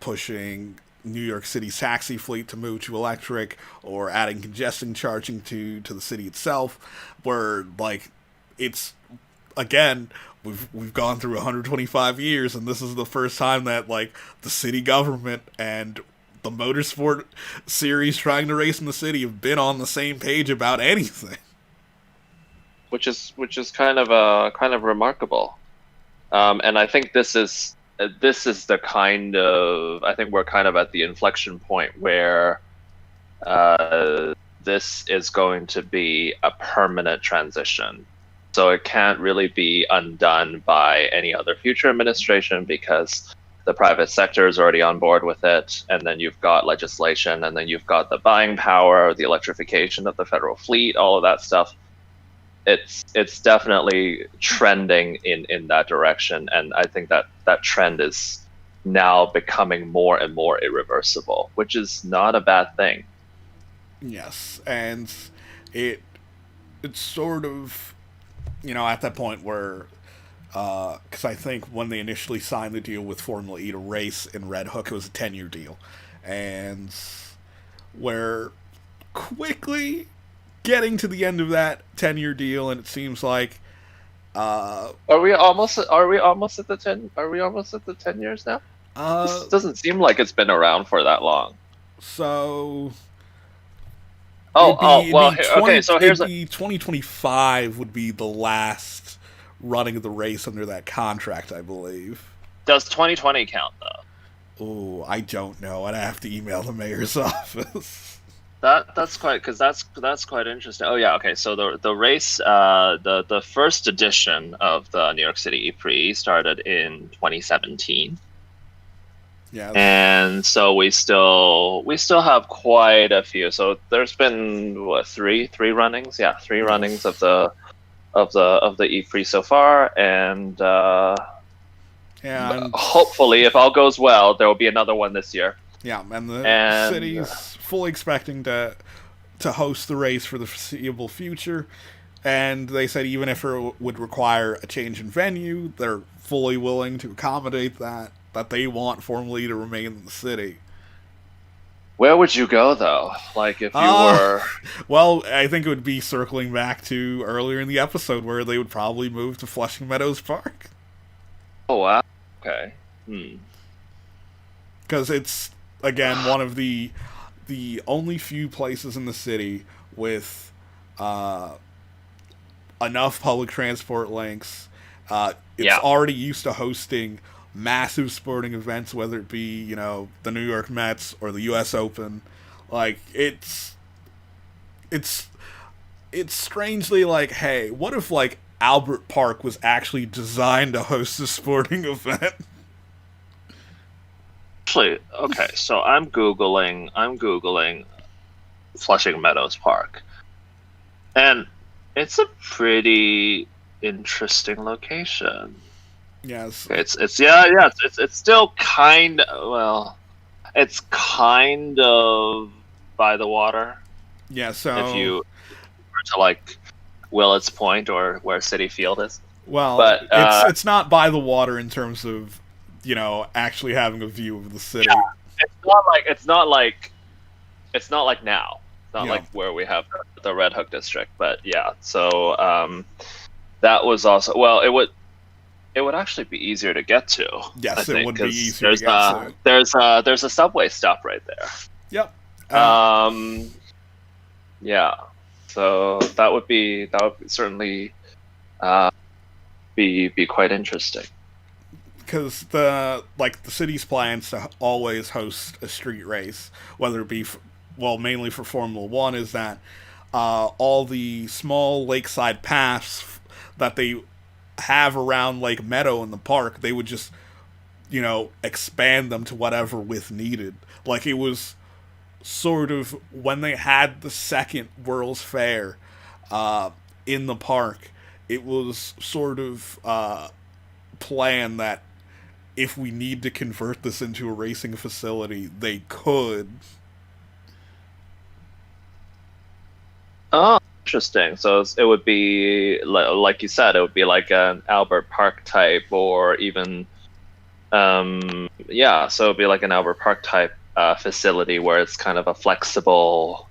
pushing New York City's taxi fleet to move to electric, or adding congestion charging to the city itself, where like it's, again, we've gone through 125 years, and this is the first time that like the city government and the Motorsport series trying to race in the city have been on the same page about anything. Which is kind of remarkable, and I think this is the kind of, I think we're kind of at the inflection point where this is going to be a permanent transition. So it can't really be undone by any other future administration, because the private sector is already on board with it, and then you've got legislation, and then you've got the buying power, the electrification of the federal fleet, all of that stuff. It's definitely trending in that direction, and I think that trend is now becoming more and more irreversible, which is not a bad thing. Yes, and it's sort of, at that point where, because I think when they initially signed the deal with Formula E to race in Red Hook, it was a 10-year deal, and we're quickly getting to the end of that 10-year deal, and it seems like are we almost at the 10? Are we almost at the 10 years now? This doesn't seem like it's been around for that long. So okay. So here's 2025 would be the last running of the race under that contract, I believe. Does 2020 count though? Oh, I don't know. I'd have to email the mayor's office. That's quite quite interesting. Oh yeah, okay. So the race, the first edition of the New York City E-Prix started in 2017. Yeah. And so we still have quite a few. So there's been what, three runnings? Yeah, three runnings of the E-Prix so far, and hopefully, if all goes well, there will be another one this year. Yeah, and the city's fully expecting to host the race for the foreseeable future, and they said even if it would require a change in venue, they're fully willing to accommodate that they want Formula E to remain in the city. Where would you go, though? Like, if you were... Well, I think it would be circling back to earlier in the episode, where they would probably move to Flushing Meadows Park. Oh, wow. Okay. Because it's, again, one of the only few places in the city with enough public transport links. It's Yeah. already used to hosting massive sporting events, whether it be, the New York Mets or the U.S. Open. Like, it's it's strangely like, hey, what if like Albert Park was actually designed to host a sporting event? Actually, okay, so I'm googling Flushing Meadows Park, and it's a pretty interesting location. Yes. It's yeah, yeah, it's still it's kind of by the water Yeah. if So, you were to like Willets Point or where City Field is. well, But it's not by the water in terms of actually having a view of the yeah, city. it's not like now. It's not Yeah. like where we have the Red Hook district, but yeah. So that was also, well, it would actually be easier to get to. I Yes, it think would be because easier to there's get to. there's a subway stop right there. Yep. Um, yeah. So that would certainly be quite interesting. Because the city's plans to always host a street race, whether it be mainly for Formula One, is that all the small lakeside paths that they have around Lake Meadow in the park, they would just expand them to whatever width needed. Like, it was sort of when they had the second World's Fair in the park, it was sort of planned that if we need to convert this into a racing facility, they could. Oh, interesting. So it would be like you said, it would be like an Albert Park type, or even yeah. So it'd be like an Albert Park type facility where it's kind of a flexible.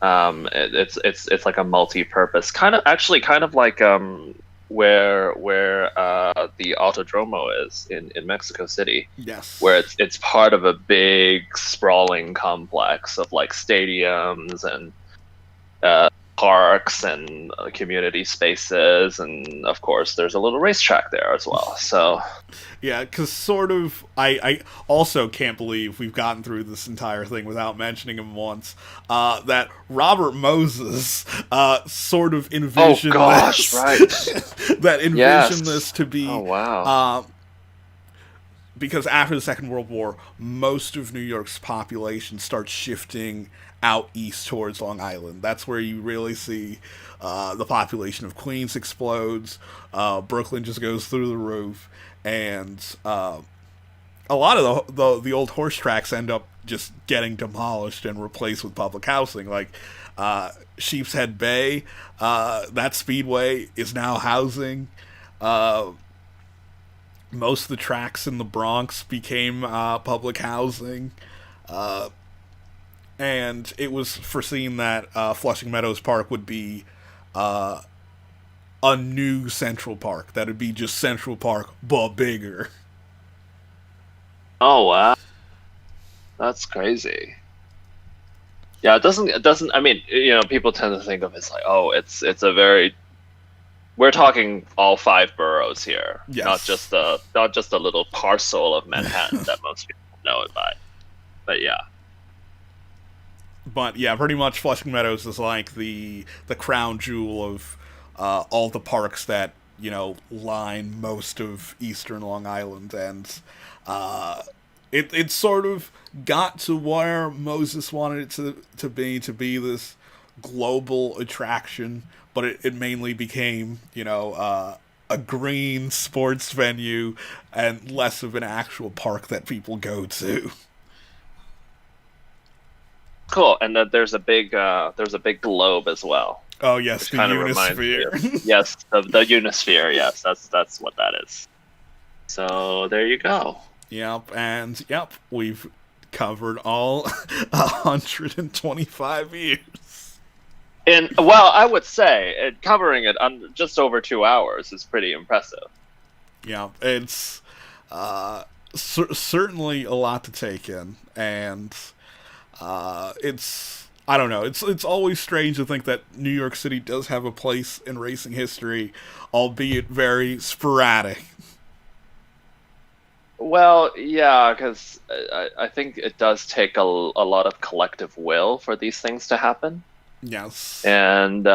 It's like a multi-purpose kind of like where the Autodromo is in Mexico City, Yes. where it's part of a big sprawling complex of like stadiums and parks and community spaces, and of course there's a little racetrack there as well. So Yeah, because sort of, I also can't believe we've gotten through this entire thing without mentioning him once. That Robert Moses sort of envisioned gosh, this, right. that envisioned Yes. this to be, Oh wow. because after the Second World War, most of New York's population starts shifting out east towards Long Island. That's where you really see the population of Queens explodes. Brooklyn just goes through the roof, and a lot of the old horse tracks end up just getting demolished and replaced with public housing. Like Sheepshead Bay, that speedway is now housing. Most of the tracks in the Bronx became public housing. And it was foreseen that Flushing Meadows Park would be a new Central Park. That would be just Central Park, but bigger. Oh wow. That's crazy. Yeah, it doesn't. I mean, people tend to think of it as like, oh, it's a very. We're talking all 5 boroughs here, Yes. not just a little parcel of Manhattan that most people know it by. But yeah. But yeah, pretty much Flushing Meadows is like the crown jewel of all the parks that line most of eastern Long Island, and it sort of got to where Moses wanted it to be this global attraction, but it mainly became a green sports venue and less of an actual park that people go to. Cool. And then there's a big globe as well. Oh yes, Which the kind of reminds me Unisphere. yes, the Unisphere. Yes, that's what that is. So there you go. Yep, we've covered all 125 years. And well, I would say covering it on just over 2 hours is pretty impressive. Yeah, it's certainly a lot to take in, and it's I don't know. It's always strange to think that New York City does have a place in racing history, albeit very sporadic. Well, yeah, because I think it does take a lot of collective will for these things to happen. Yes. And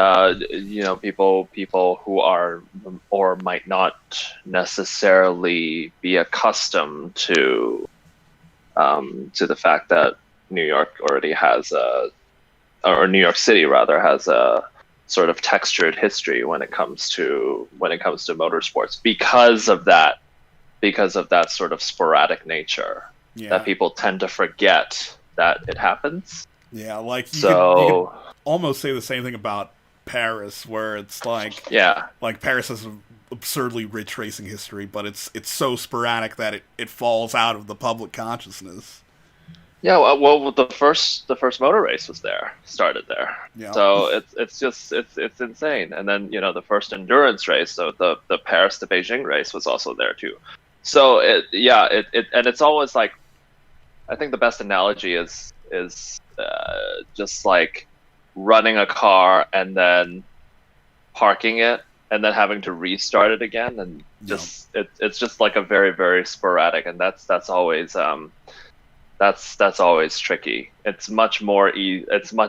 people who are or might not necessarily be accustomed to the fact that New York already has or New York City rather has a sort of textured history when it comes to motorsports because of that sort of sporadic nature that people tend to forget that it happens. Yeah, like you could almost say the same thing about Paris, where it's like Paris has an absurdly rich racing history, but it's so sporadic that it falls out of the public consciousness. Yeah, well, the first motor race started there. Yeah. So it's insane. And then the first endurance race, so the Paris to Beijing race was also there too. So and it's always like, I think the best analogy is just like running a car and then parking it and then having to restart it again, and it's just like a very, very sporadic, and that's always that's always tricky. It's much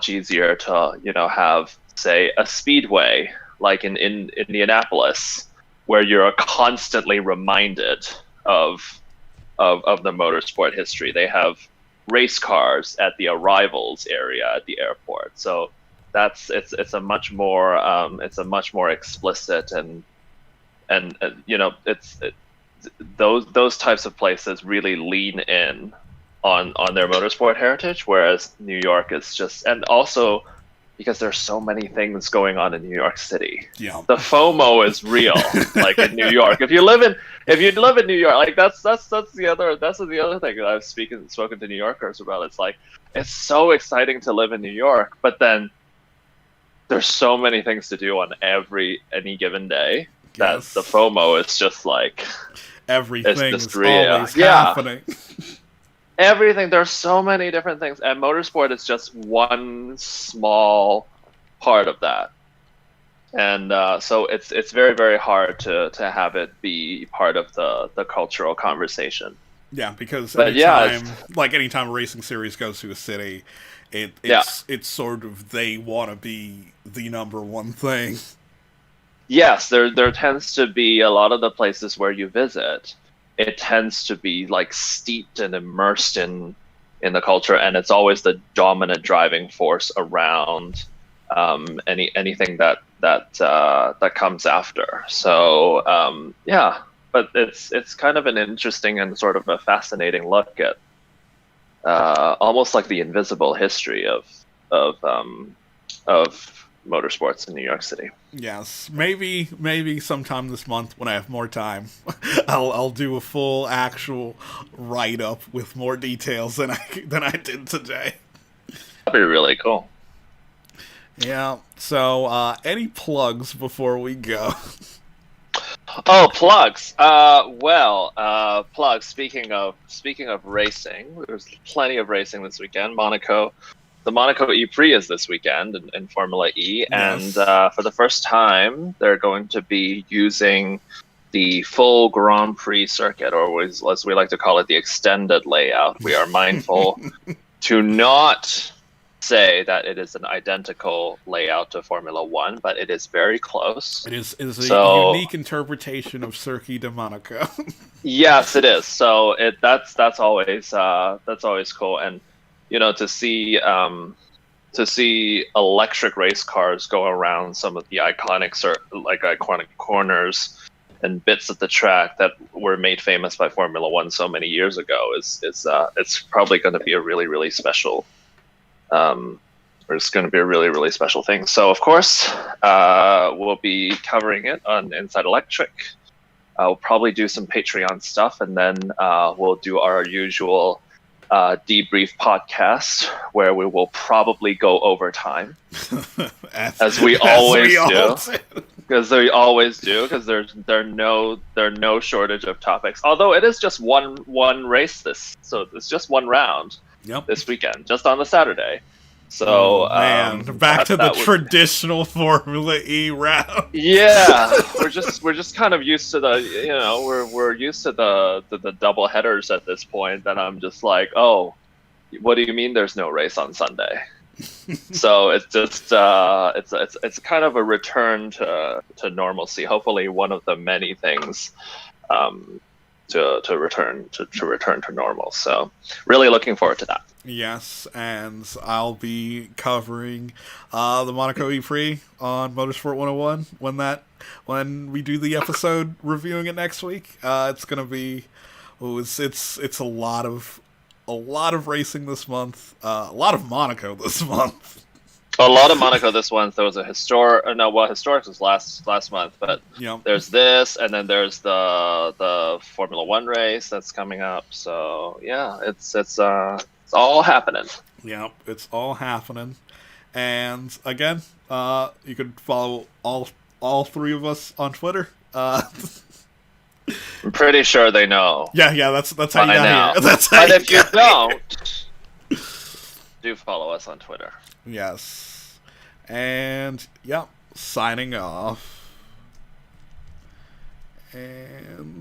easier to have, say, a speedway like in Indianapolis, where you're constantly reminded of the motorsport history. They have race cars at the arrivals area at the airport, so it's a much more explicit and those types of places really lean in on their motorsport heritage, whereas New York is just, and also because there's so many things going on in New York City. Yeah. The FOMO is real, like in New York. If you live in New York, like that's the other thing that I've spoken to New Yorkers about. It's like, it's so exciting to live in New York, but then there's so many things to do on any given day that the FOMO is just like everything is always happening. Everything. There's so many different things, and motorsport is just one small part of that. And so it's very, very hard to have it be part of the cultural conversation. Yeah, because anytime a racing series goes to a city, it's sort of, they want to be the number one thing. Yes, there tends to be a lot of the places where you visit, it tends to be like steeped and immersed in the culture, and it's always the dominant driving force around anything that comes after. So but it's kind of an interesting and sort of a fascinating look at almost like the invisible history of motorsports in New York City. Yes, maybe sometime this month when I have more time, I'll do a full actual write up with more details than I did today. That'd be really cool. Yeah. So, any plugs before we go? Oh, plugs. Plugs. Speaking of racing, there's plenty of racing this weekend. The Monaco E-Prix is this weekend in Formula E, yes. And for the first time, they're going to be using the full Grand Prix circuit, or as we like to call it, the extended layout. We are mindful to not say that it is an identical layout to Formula One, but it is very close. It is a unique interpretation of Circuit de Monaco. Yes, it is. So that's always cool, and to see electric race cars go around some of the iconic corners and bits of the track that were made famous by Formula One so many years ago it's probably going to be a really, really special. It's going to be a really, really special thing. So of course, we'll be covering it on Inside Electric. We'll probably do some Patreon stuff, and then we'll do our usual debrief podcast where we will probably go over time, as we always do, because there's no shortage of topics. Although it is just one race so it's just one round. Yep. This weekend, just on the Saturday. So man, back to the that would, traditional Formula E round. yeah, we're just kind of used to we're used to the double headers at this point. That I'm just like, oh, what do you mean there's no race on Sunday? So it's just it's kind of a return to normalcy. Hopefully, one of the many things to return to normal. So really looking forward to that. Yes, and I'll be covering the Monaco E3 on Motorsport 101 when we do the episode reviewing it next week. It's gonna be it's a lot of racing this month, a lot of Monaco this month. A lot of Monaco this month. There was a historic was last month, but Yep. there's this, and then there's the Formula One race that's coming up. So yeah, it's all happening. Yep, it's all happening. And again, you can follow all three of us on Twitter. I'm pretty sure they know. Yeah, that's how you got here. That's how but if you don't, do follow us on Twitter. Yes. And, yep, signing off. And